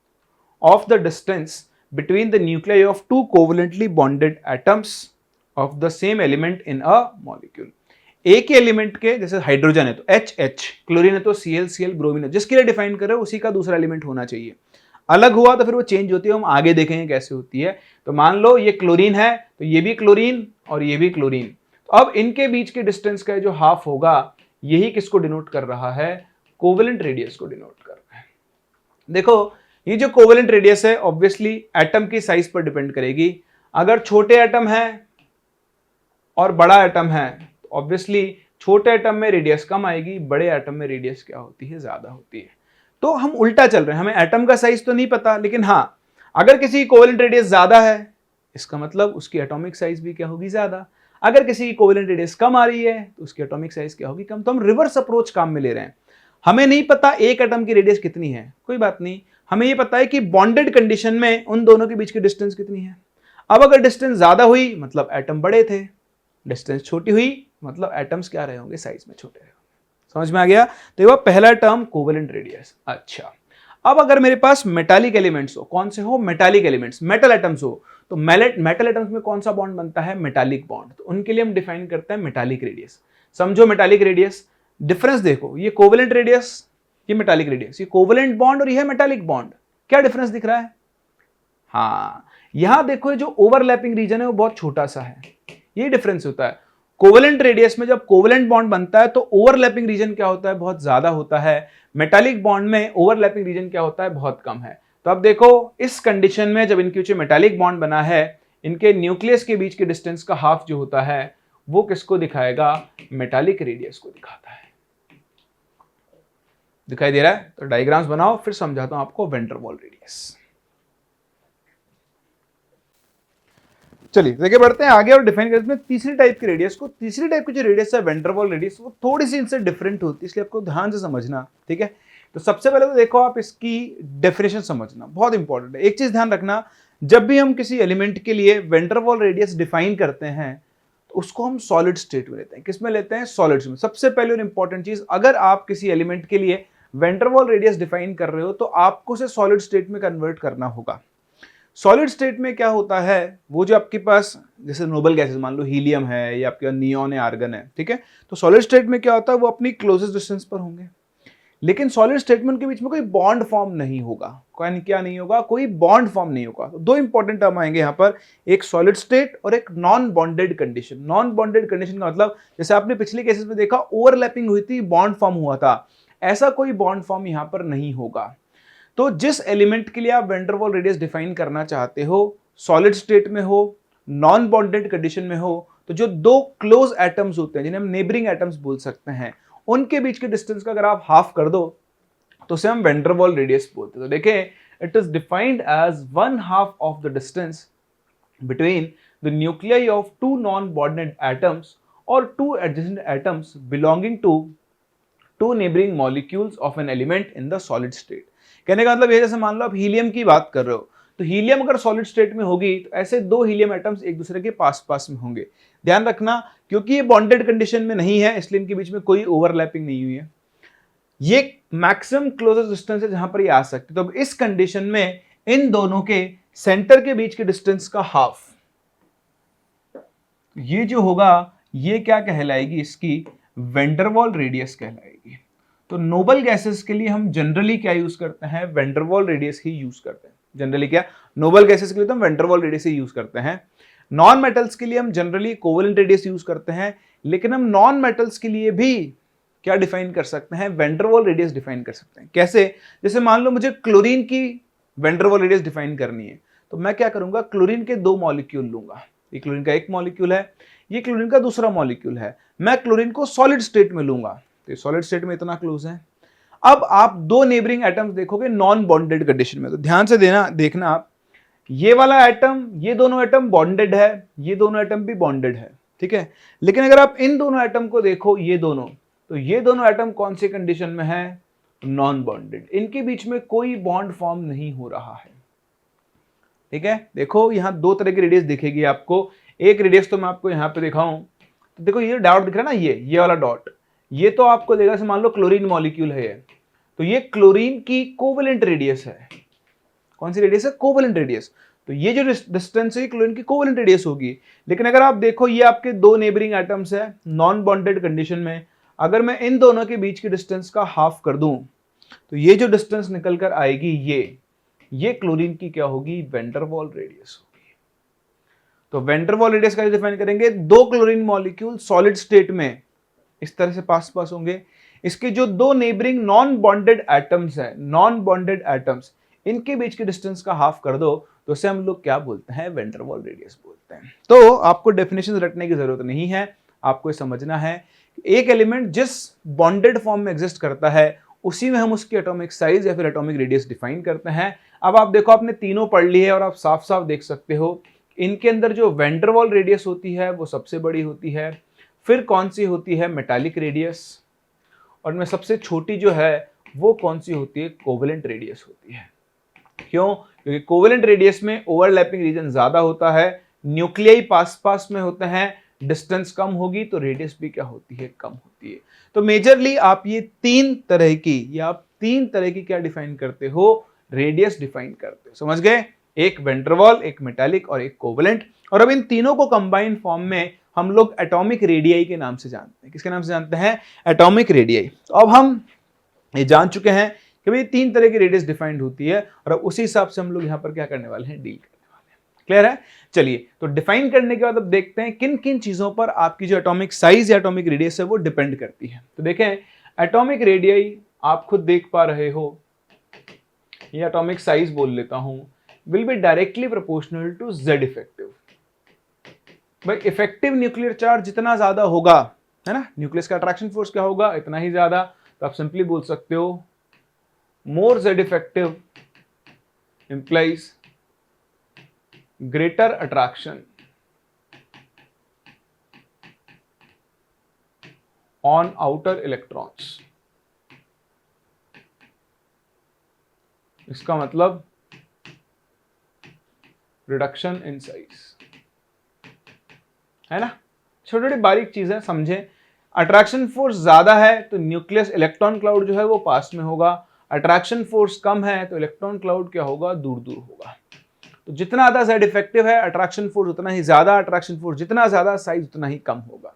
of the distance between the nuclei of 2 covalently bonded atoms of the same element in a molecule। एक ही एलिमेंट के, जैसे हाइड्रोजन है तो HH, क्लोरीन है तो ClCl, ब्रोमीन है, जिसके लिए डिफाइन कर रहे हो उसी का दूसरा एलिमेंट होना चाहिए। अलग हुआ तो फिर वो चेंज होती है, हम आगे देखेंगे कैसे होती है। तो मान लो ये क्लोरीन है तो ये भी क्लोरीन और ये भी क्लोरीन। तो अब इनके बीच के डिस्टेंस का जो हाफ होगा, यही किसको डिनोट कर रहा है? कोवेलेंट रेडियस को डिनोट कर रहा है। देखो ये जो कोवेलेंट रेडियस है ऑब्वियसली एटम की साइज पर डिपेंड करेगी। अगर छोटे एटम है और बड़ा एटम है तो ऑब्वियसली छोटे एटम में रेडियस कम आएगी, बड़े एटम में रेडियस क्या होती है, ज्यादा होती है। तो हम उल्टा चल रहे हैं, हमें एटम का साइज तो नहीं पता, लेकिन हाँ अगर किसी की कोवेलेंट रेडियस ज्यादा है इसका मतलब उसकी एटॉमिक साइज भी क्या होगी, ज्यादा। अगर किसी की कोवेलेंट रेडियस कम आ रही है तो उसकी एटॉमिक साइज क्या होगी, कम। तो हम रिवर्स अप्रोच काम में ले रहे हैं। हमें नहीं पता एक एटम की रेडियस कितनी है, कोई बात नहीं, हमें ये पता है कि बॉन्डेड कंडीशन में उन दोनों के बीच की डिस्टेंस कितनी है। अब अगर डिस्टेंस ज्यादा हुई मतलब एटम बड़े थे, डिस्टेंस छोटी हुई मतलब एटम्स क्या रहे होंगे, साइज में छोटे रहे होंगे। समझ में आ गया? तो ये पहला टर्म कोवेलेंट रेडियस। अच्छा, अब अगर मेरे पास मेटालिक एलिमेंट्स हो, कौन से हो, मेटालिक एलिमेंट्स, मेटल एटम्स हो, तो मेटल एटम्स में कौन सा बॉन्ड बनता है, मेटालिक बॉन्ड। तो उनके लिए हम डिफाइन करते हैं मेटालिक रेडियस। समझो मेटालिक रेडियस, डिफरेंस देखो, ये कोवेलेंट रेडियस, ये मेटालिक रेडियस, ये कोवेलेंट बॉन्ड और ये मेटालिक बॉन्ड, क्या डिफरेंस दिख रहा है? हाँ, यहां देखो जो ओवरलैपिंग रीजन है वो बहुत छोटा सा है, ये डिफरेंस होता है। कोवेलेंट रेडियस में जब कोवेलेंट बॉन्ड बनता है तो ओवरलैपिंग रीजन क्या होता है, बहुत ज्यादा होता है। मेटालिक बॉन्ड में ओवरलैपिंग रीजन क्या होता है, बहुत कम है। तो अब देखो इस कंडीशन में जब इनके बीच मेटालिक बॉन्ड बना है, इनके न्यूक्लियस के बीच के डिस्टेंस का हाफ जो होता है वो किसको दिखाएगा, मेटालिक रेडियस को दिखाता है। दिखाई दे रहा है? तो डायग्राम्स बनाओ, फिर समझाता हूं आपको वैन डेर वाल रेडियस। चलिए देखिए, बढ़ते हैं आगे और डिफाइन करते हैं तीसरी टाइप की रेडियस को। तीसरी टाइप की जो रेडियस है वैन डेर वाल रेडियस, वो थोड़ी सी इनसे डिफरेंट होती है, इसलिए आपको ध्यान से समझना, ठीक है। तो सबसे पहले तो देखो आप इसकी डेफिनेशन समझना बहुत इंपॉर्टेंट है। एक चीज ध्यान रखना, जब भी हम किसी एलिमेंट के लिए van der Waals radius define करते हैं तो उसको हम सॉलिड स्टेट में लेते हैं। किसमें लेते हैं, सॉलिड्स में। सबसे पहले और इंपॉर्टेंट चीज, अगर आप किसी एलिमेंट के लिए van der Waals radius define कर रहे हो तो आपको उसे सॉलिड स्टेट में कन्वर्ट करना होगा। सॉलिड स्टेट में क्या होता है, वो जो आपके पास जैसे नोबल गैसेस, मान लो हीलियम है या आपके नियॉन है, आर्गन है, ठीक है। तो सॉलिड स्टेट में क्या होता है, वो अपनी क्लोजेस्ट डिस्टेंस पर होंगे, लेकिन सॉलिड स्टेट में उनके बीच में कोई बॉन्ड फॉर्म नहीं होगा। कोई क्या नहीं होगा, कोई बॉन्ड फॉर्म नहीं होगा। तो दो इंपॉर्टेंट टर्म आएंगे यहाँ पर, एक सॉलिड स्टेट और एक non bonded condition. Non bonded condition का मतलब जैसे आपने पिछले केसेस में देखा ओवरलैपिंग हुई थी, बॉन्ड फॉर्म हुआ था, ऐसा कोई बॉन्ड फॉर्म यहाँ पर नहीं होगा। तो जिस एलिमेंट के लिए आप van der Waals radius define करना चाहते हो, सॉलिड स्टेट में हो, नॉन बॉन्डेड कंडीशन में हो, तो जो दो क्लोज एटम्स होते हैं जिन्हें हम नेबरिंग एटम्स बोल सकते हैं, उनके बीच के डिस्टेंस का अगर आप हाफ कर दो तो उसे हम वैन डेर वाल रेडियस बोलते हैं। तो देखें, it is defined as 1/2 of the distance between the nuclei of two non bonded atoms और two adjacent atoms belonging to two neighbouring molecules of an element in the solid state. कहने का मतलब ये, जैसे मान लो आप हीलियम की बात कर रहे हो, तो हीलियम अगर सॉलिड स्टेट में होगी तो ऐसे दो हीलियम एटम्स एक दूसरे के पास पास में होंगे। ध्यान रखना, क्योंकि ये बॉन्डेड कंडीशन में नहीं है इसलिए इनके बीच में कोई ओवरलैपिंग नहीं हुई है। ये मैक्सिमम क्लोजेस्ट डिस्टेंस है जहां पर ये आ सकते। तो अब इस कंडीशन में इन दोनों के सेंटर के बीच के डिस्टेंस का हाफ, ये जो होगा ये क्या कहलाएगी, इसकी वैन डेर वाल रेडियस कहलाएगी। तो नोबल गैसेस के लिए हम जनरली क्या यूज करते हैं, वैन डेर वाल रेडियस ही यूज करते हैं। जनरली क्या, नोबल गैसेस के लिए तो हम वैन डेर वाल रेडियस ही यूज करते हैं। नॉन मेटल्स के लिए हम जनरली कोवेलेंट रेडियस यूज करते हैं, लेकिन हम नॉन मेटल्स के लिए भी क्या डिफाइन कर सकते हैं, van der Waals radius define कर सकते हैं। कैसे, जैसे मान लो मुझे क्लोरीन की van der Waals radius define करनी है, तो मैं क्या करूंगा, क्लोरीन के दो मॉलिक्यूल लूंगा। ये क्लोरीन का एक मॉलिक्यूल है, ये क्लोरीन का दूसरा मॉलिक्यूल है। मैं क्लोरीन को सॉलिड स्टेट में लूंगा, तो सॉलिड स्टेट में इतना क्लोज है। अब आप दो नेबरिंग एटम्स देखोगे नॉन बॉन्डेड कंडीशन में, तो ध्यान से देखना आप, ये वाला एटम, ये दोनों एटम बॉन्डेड है, ये दोनों एटम भी बॉन्डेड है, ठीक है। लेकिन अगर आप इन दोनों एटम को देखो, ये दोनों, तो ये दोनों एटम कौन सी कंडीशन में है, नॉन बॉन्डेड। इनके बीच में कोई बॉन्ड फॉर्म नहीं हो रहा है, ठीक है। देखो यहां दो तरह की रेडियस दिखेगी आपको। एक रेडियस तो मैं आपको यहां पे दिखाऊं, तो देखो ये डॉट दिख रहा है ना, ये वाला डॉट, ये तो आपको देगा, मान लो क्लोरीन मॉलिक्यूल है ये, तो ये क्लोरीन की कोवेलेंट रेडियस है। कौन सी रेडियस है, कोवेलेंट रेडियस। तो ये जो डिस्टेंस है क्लोरीन की कोवेलेंट रेडियस होगी। लेकिन अगर आप देखो ये आपके दो नेबरिंग एटम्स है नॉन बॉन्डेड कंडीशन में, अगर मैं इन दोनों के बीच की डिस्टेंस का हाफ कर दूं तो ये जो डिस्टेंस निकल कर आएगी, ये क्लोरीन की क्या होगी, वैन डेर वाल रेडियस होगी। तो वैन डेर वाल रेडियस का डिफाइन करेंगे, दो क्लोरीन मॉलिक्यूल सॉलिड स्टेट में इस तरह से पास पास होंगे, इसके जो दो नेबरिंग नॉन बॉन्डेड एटम्स है, नॉन बॉन्डेड एटम्स, इनके बीच की डिस्टेंस का हाफ कर दो तो उसे हम लोग क्या बोलते हैं, वैन डर वाल रेडियस बोलते हैं। तो आपको डेफिनेशन रटने की जरूरत नहीं है, आपको ये समझना है एक एलिमेंट जिस बॉन्डेड फॉर्म में एग्जिस्ट करता है उसी में हम उसकी एटॉमिक साइज या फिर एटॉमिक रेडियस डिफाइन करते हैं। अब आप देखो, आपने तीनों पढ़ ली है और आप साफ साफ देख सकते हो इनके अंदर जो वैन डर वाल रेडियस होती है वो सबसे बड़ी होती है, फिर कौन सी होती है, मेटालिक रेडियस, और में सबसे छोटी जो है वो कौन सी होती है, कोवेलेंट रेडियस होती है। क्यों? क्योंकि कोवेलेंट रेडियस में ओवरलैपिंग रीजन ज्यादा होता है, न्यूक्लियाई पास पास में होते हैं, डिस्टेंस कम होगी तो रेडियस भी क्या होती है, कम होती है। तो मेजरली आप ये तीन तरह की क्या डिफाइन करते हो, रेडियस डिफाइन करते हो, समझ गए? एक वैन डर वाल, एक मेटालिक और एक कोवेलेंट। और अब इन तीनों को कंबाइंड फॉर्म में हम लोग एटॉमिक रेडियाई के नाम से जानते हैं। किसके नाम से जानते हैं? Atomic radii. तो अब हम ये जान चुके हैं कि भाई तीन तरह की रेडियस डिफाइंड होती है और अब उसी हिसाब से हम लोग यहाँ पर क्या करने वाले हैं, डील करने वाले हैं। क्लियर है? चलिए, तो डिफाइन करने के बाद अब देखते हैं किन किन चीजों पर आपकी जो एटॉमिक साइज या एटॉमिक रेडियस है वो डिपेंड करती है। तो देखें, एटॉमिक रेडियाई आप खुद देख पा रहे हो, ये एटॉमिक साइज बोल लेता हूं, will be directly proportional to Z effective. भाई इफेक्टिव न्यूक्लियर चार्ज जितना ज्यादा होगा, है ना, न्यूक्लियस का अट्रैक्शन फोर्स क्या होगा, इतना ही ज्यादा। तो आप सिंपली बोल सकते हो more Z effective implies greater attraction on outer electrons. इसका मतलब रिडक्शन इन साइज, है ना। छोटी छोटी बारीक चीजें समझें। अट्रैक्शन फोर्स ज्यादा है तो न्यूक्लियस इलेक्ट्रॉन क्लाउड जो है वो पास में होगा, अट्रैक्शन फोर्स कम है तो इलेक्ट्रॉन क्लाउड क्या होगा, दूर दूर होगा। तो जितना ज्यादा जेड इफेक्टिव है, अट्रैक्शन फोर्स उतना ही ज्यादा, अट्रैक्शन फोर्स जितना ज्यादा, साइज उतना ही कम होगा।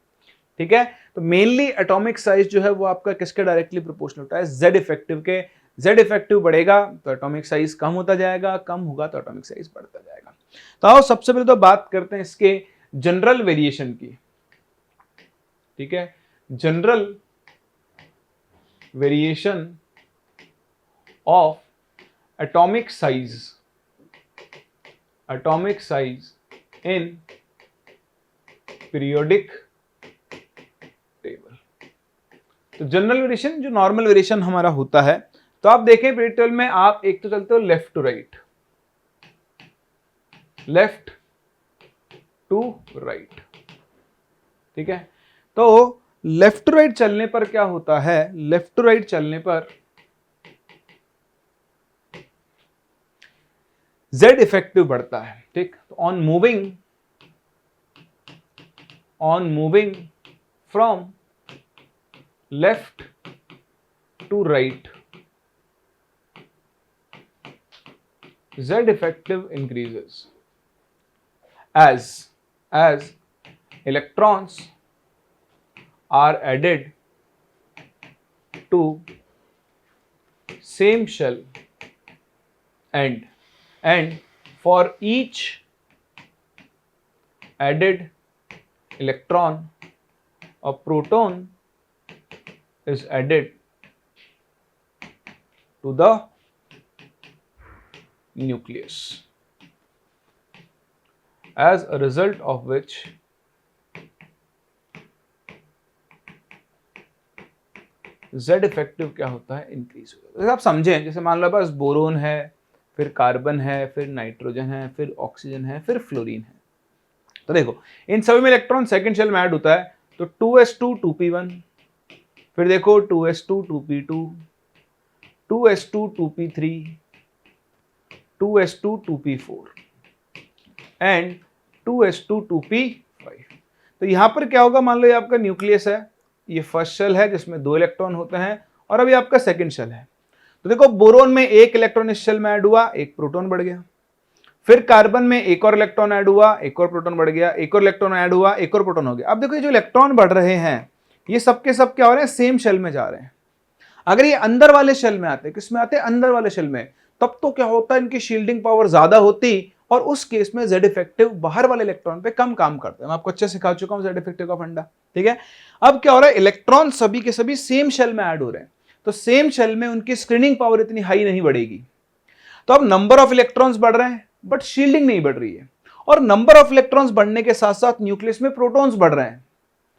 ठीक है, तो मेनली एटॉमिक साइज जो है वो आपका किसके डायरेक्टली प्रोपोर्शनल होता है, जेड इफेक्टिव के। जेड इफेक्टिव बढ़ेगा तो एटॉमिक साइज कम होता जाएगा, कम होगा तो एटॉमिक साइज बढ़ता जाएगा। तो आओ सबसे पहले तो बात करते हैं इसके जनरल वेरिएशन की। ठीक है, general variation of atomic size in periodic table. तो जनरल वेरिएशन जो नॉर्मल वेरिएशन हमारा होता है, तो आप देखें पीरियड टेबल में आप एक तो चलते हो left to right, left to right. ठीक है, तो लेफ्ट टू राइट चलने पर क्या होता है, लेफ्ट टू राइट चलने पर जेड इफेक्टिव बढ़ता है। ठीक, तो on moving from left to right, Z effective increases as electrons are added to same shell and for each added electron a proton is added to the nucleus, as a result of which Z effective क्या होता है, इंक्रीज होता है। आप समझें, जैसे मान लो बस बोरोन है, फिर कार्बन है, फिर नाइट्रोजन है, फिर ऑक्सीजन है, फिर फ्लोरीन है। तो देखो इन सभी में इलेक्ट्रॉन सेकंड शेल में ऐड होता है, तो 2s2 2p1, फिर देखो 2s2 2p2, 2s2 2p3, 2s2 2p4 and 2s2 2p5। तो यहां पर क्या होगा, मान लो ये आपका न्यूक्लियस है, ये फर्स्ट शेल है जिसमें 2 इलेक्ट्रॉन होते हैं, और अभी आपका सेकंड शेल है। तो देखो बोरोन में 1 इलेक्ट्रॉन इस शेल में ऐड हुआ, 1 प्रोटॉन बढ़ गया। फिर कार्बन में 1 और इलेक्ट्रॉन ऐड हुआ, 1 और प्रोटॉन बढ़ गया, 1 और इलेक्ट्रॉन ऐड हुआ, 1 और प्रोटॉन हो गया। अब देखो ये जो इलेक्ट्रॉन बढ़ रहे हैं ये सबके सब क्या हो रहे हैं, सेम शेल में जा रहे हैं। अगर ये अंदर वाले शेल में आते, किसमें आते, अंदर वाले शेल में, तब तो क्या होता है, इनकी शील्डिंग पावर ज्यादा होती और उस केस में जेड इफेक्टिव बाहर वाले इलेक्ट्रॉन पे कम काम करते हैं। मैं आपको अच्छे सिखा चुका हूं जेड इफेक्टिव का फंडा। ठीक है, अब क्या हो रहा है, इलेक्ट्रॉन सभी के सभी सेम शेल में ऐड हो रहे हैं, तो सेम शेल में उनकी स्क्रीनिंग पावर इतनी हाई नहीं बढ़ेगी। तो अब नंबर ऑफ इलेक्ट्रॉन्स बढ़ रहे हैं बट शील्डिंग नहीं बढ़ रही है, और नंबर ऑफ इलेक्ट्रॉन्स बढ़ने के साथ साथ न्यूक्लियस में प्रोटॉन्स बढ़ रहे हैं।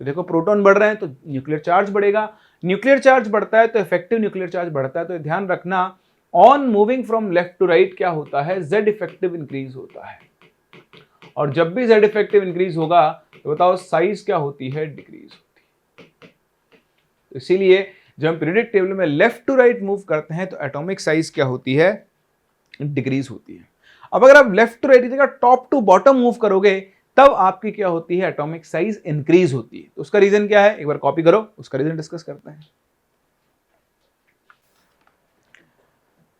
तो देखो प्रोटॉन बढ़ रहे हैं तो न्यूक्लियर चार्ज बढ़ेगा, न्यूक्लियर चार्ज बढ़ता है तो इफेक्टिव न्यूक्लियर चार्ज बढ़ता है। तो ध्यान रखना, on moving from left to right क्या होता है, जेड इफेक्टिव इंक्रीज होता है, और जब भी जेड इफेक्टिव इंक्रीज होगा तो बताओ साइज क्या होती है, डिक्रीज होती है। तो इसीलिए जब हम पीरियोडिक टेबल में लेफ्ट टू राइट मूव करते हैं तो एटॉमिक साइज क्या होती है, डिक्रीज होती है। अब अगर आप लेफ्ट टू राइट की जगह टॉप टू बॉटम मूव करोगे तब आपकी क्या होती है, एटॉमिक साइज इंक्रीज होती है। तो उसका रीजन क्या है, एक बार कॉपी करो, उसका रीजन डिस्कस करते हैं।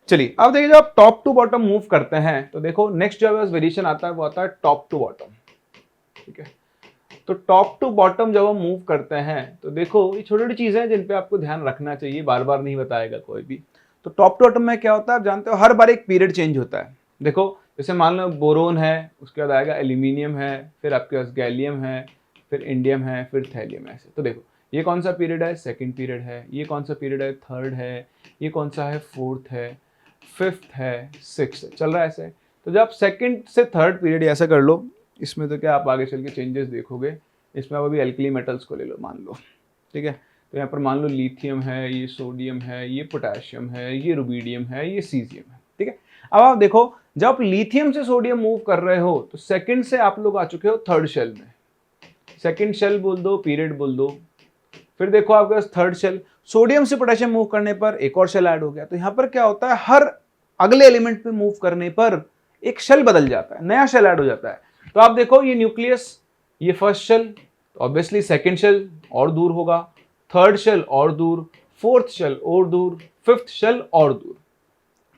चलिए अब देखिए, जब आप टॉप टू बॉटम मूव करते हैं तो देखो नेक्स्ट जो वेरिएशन आता है वो आता है टॉप टू बॉटम। ठीक है, तो टॉप टू बॉटम जब हम मूव करते हैं तो देखो ये छोटी छोटी चीजें हैं जिन पे आपको ध्यान रखना चाहिए, बार बार नहीं बताएगा कोई भी। तो टॉप टू बॉटम में क्या होता है, आप जानते हो हर बार एक पीरियड चेंज होता है। देखो जैसे मान लो बोरोन है, उसके बाद आएगा एल्यूमिनियम है, फिर आपके पास गैलियम है, फिर इंडियम है, फिर थैलियम है, ऐसे। तो देखो ये कौन सा पीरियड है, सेकंड पीरियड है, ये कौन सा पीरियड है, थर्ड है, ये कौन सा है, फोर्थ है, फिफ्थ है, सिक्स्थ है, चल रहा है ऐसे। तो जब आप सेकंड से थर्ड पीरियड ऐसा कर लो, इसमें तो क्या आप आगे चल के चेंजेस देखोगे। इसमें आप अभी एल्कली मेटल्स को ले लो मान लो, ठीक है। तो यहाँ पर मान लो लिथियम है, ये सोडियम है, ये पोटेशियम है, ये रुबीडियम है, ये सीजियम है, ठीक है। अब आप देखो जब आप लिथियम से सोडियम मूव कर रहे हो तो सेकंड से आप लोग आ चुके हो थर्ड शेल में। सेकंड शेल बोल दो, पीरियड बोल दो। फिर देखो आपके पास थर्ड शेल, सोडियम से पोटेशियम मूव करने पर एक और शेल ऐड हो गया। तो यहां पर क्या होता है, हर अगले एलिमेंट पे मूव करने पर एक शेल बदल जाता है, नया शेल ऐड हो जाता है। तो आप देखो ये न्यूक्लियस, ये first shell, obviously second shell और दूर होगा, थर्ड शेल और दूर, फोर्थ शेल और दूर, फिफ्थ शेल और दूर।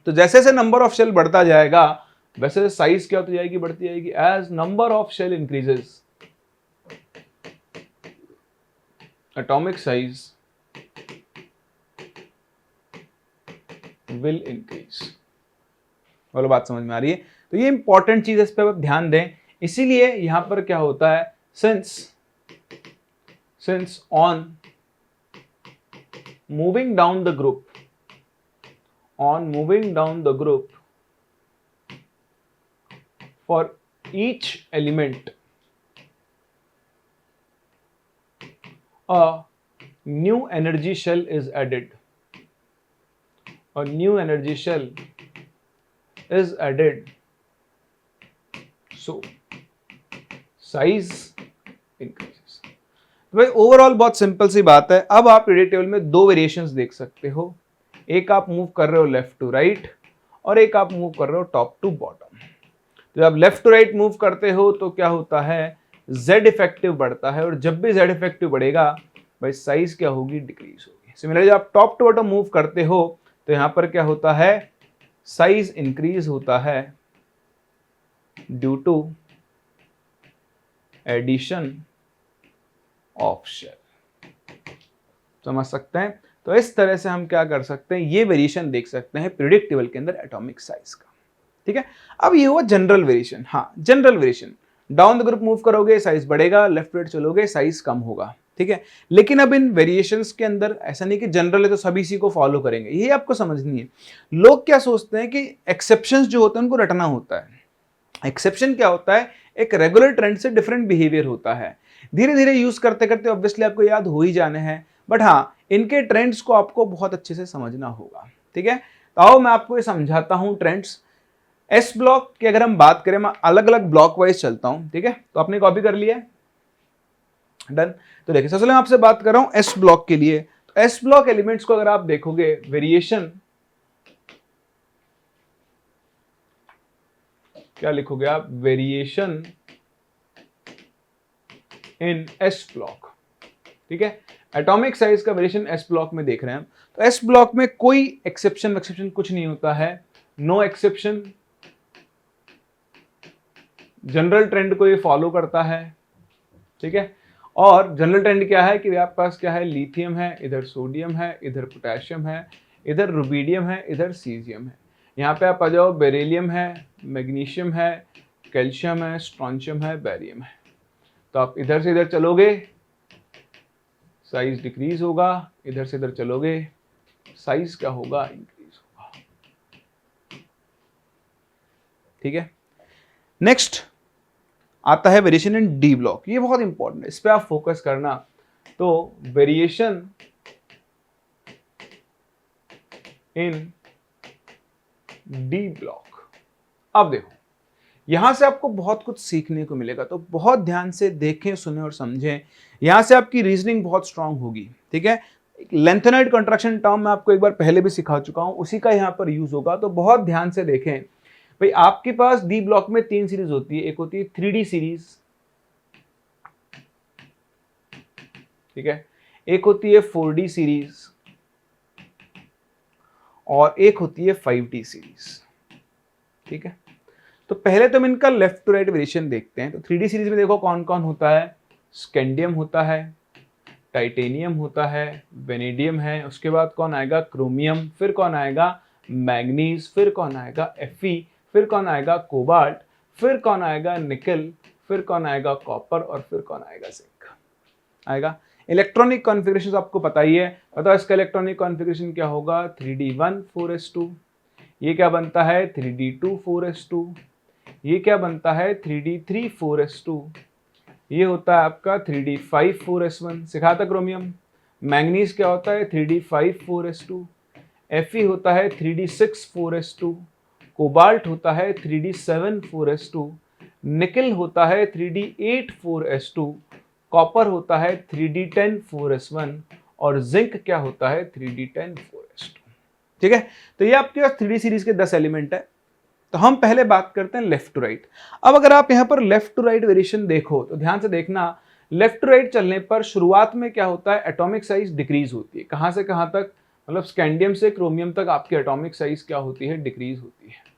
तो जैसे जैसे नंबर ऑफ शेल बढ़ता जाएगा वैसे साइज क्या होती जाएगी, बढ़ती जाएगी। As number of shell increases, atomic size will increase. बोलो बात समझ में आ रही है। तो ये इंपॉर्टेंट चीज है, इस पर आप ध्यान दें। इसीलिए यहां पर क्या होता है, since on moving down the group, on moving down the group for each element a new energy shell is added, a new energy shell is added, so size increases। तो भाई ओवरऑल बहुत सिंपल सी बात है। अब आप पीरियड टेबल में दो वेरिएशंस देख सकते हो, एक आप मूव कर रहे हो लेफ्ट टू राइट और एक आप मूव कर रहे हो टॉप टू बॉटम। तो जब लेफ्ट टू राइट मूव करते हो तो क्या होता है, जेड इफेक्टिव बढ़ता है, और जब भी जेड इफेक्टिव बढ़ेगा भाई साइज क्या होगी, डिक्रीज होगी। सिमिलरली जब आप टॉप टू बॉटम मूव करते हो तो यहां पर क्या होता है, साइज इंक्रीज होता है due to addition of shell. समझ सकते हैं। तो इस तरह से हम क्या कर सकते हैं, ये वेरिएशन देख सकते हैं पीरियोडिक टेबल के अंदर एटॉमिक साइज का। ठीक है, अब ये हुआ जनरल वेरिएशन। हाँ, general variation, down the group move करोगे साइज बढ़ेगा, लेफ्ट राइट चलोगे साइज कम होगा। ठीक है, लेकिन अब इन वेरिएशंस के अंदर ऐसा नहीं कि जनरल है तो सभी इसी को फॉलो करेंगे, ये आपको समझनी है। लोग क्या सोचते हैं कि एक्सेप्शंस जो होते हैं उनको रटना होता है। एक्सेप्शन क्या होता है, एक रेगुलर ट्रेंड से डिफरेंट बिहेवियर होता है। धीरे धीरे यूज करते करते ऑब्वियसली आपको याद हो ही जाने हैं, बट हाँ इनके ट्रेंड्स को आपको बहुत अच्छे से समझना होगा। ठीक है, तो आओ मैं आपको ये समझाता हूं ट्रेंड्स। एस ब्लॉक की अगर हम बात करें, मैं अलग अलग ब्लॉक वाइज चलता हूं। ठीक है, तो आपने कॉपी कर लिया है, डन। तो देखिए सबसे पहले मैं आपसे बात कर रहा हूं एस ब्लॉक के लिए। तो एस ब्लॉक एलिमेंट्स को अगर आप देखोगे, वेरिएशन क्या लिखोगे आप, वेरिएशन इन एस ब्लॉक। ठीक है, एटॉमिक साइज का वेरिएशन एस ब्लॉक में देख रहे हैं हम। तो एस ब्लॉक में कोई एक्सेप्शन कुछ नहीं होता है, नो एक्सेप्शन, जनरल ट्रेंड को ये फॉलो करता है। ठीक है, और जनरल ट्रेंड क्या है कि आपके पास क्या है, लिथियम है, इधर सोडियम है, इधर पोटेशियम है, इधर रुबीडियम है, इधर सीजियम है। यहाँ पे आप आ जाओ, बेरिलियम है, मैग्नीशियम है, कैल्शियम है, स्ट्रॉन्शियम है, बैरियम है। तो आप इधर से इधर चलोगे साइज डिक्रीज होगा, इधर से इधर चलोगे साइज क्या होगा, इंक्रीज होगा। ठीक है। नेक्स्ट आता है वेरिएशन इन डी ब्लॉक, ये बहुत इंपॉर्टेंट है, इस पे आप फोकस करना। तो वेरिएशन इन डी ब्लॉक, अब देखो यहां से आपको बहुत कुछ सीखने को मिलेगा, तो बहुत ध्यान से देखें, सुने और समझें। यहां से आपकी रीजनिंग बहुत स्ट्रांग होगी, ठीक है। लेंथेनॉइड कॉन्ट्रैक्शन टर्म मैं आपको एक बार पहले भी सिखा चुका हूं, उसी का यहां पर यूज होगा, तो बहुत ध्यान से देखें। भाई आपके पास डी ब्लॉक में 3 सीरीज होती है, एक होती है 3D सीरीज, ठीक है, एक होती है 4D सीरीज और एक होती है 5D सीरीज, ठीक है। तो पहले तो हम इनका लेफ्ट टू राइट वेरिएशन देखते हैं। तो 3D सीरीज में देखो कौन कौन होता है, स्कैंडियम होता है, टाइटेनियम होता है, वेनेडियम है, उसके बाद कौन आएगा, क्रोमियम, फिर कौन आएगा, मैग्नीज, फिर कौन आएगा, Fe, फिर कौन आएगा, कोबाल्ट, फिर कौन आएगा, निकल, फिर कौन आएगा, कॉपर, और फिर कौन आएगा, जिंक आएगा। इलेक्ट्रॉनिक कॉन्फ़िगरेशन आपको पता ही है, बताओ इसका इलेक्ट्रॉनिक कॉन्फ़िगरेशन क्या होगा, 3D1 4s2, ये क्या बनता है 3D2 4s2, ये क्या बनता है 3D3 4s2, ये होता है आपका 3D5 4s1, सिखा था क्रोमियम। मैंगनीज क्या होता है 3D5 4s2, Fe होता है 3D6 4s2, कोबाल्ट होता है 3D7 4s2, निकल होता है 3D8 4s2, कॉपर होता है 3D10 4s1 और जिंक क्या होता है 3D10 4s2, ठीक है। तो ये आपके पास 3D सीरीज के 10 एलिमेंट है। तो हम पहले बात करते हैं लेफ्ट टू राइट। अब अगर आप यहां पर लेफ्ट टू राइट वेरिएशन देखो तो ध्यान से देखना, लेफ्ट टू राइट चलने पर शुरुआत में क्या होता है, एटॉमिक साइज डिक्रीज होती है। कहां से कहां तक, मतलब स्कैंडियम से क्रोमियम तक आपकी एटॉमिक साइज क्या होती है, डिक्रीज होती है।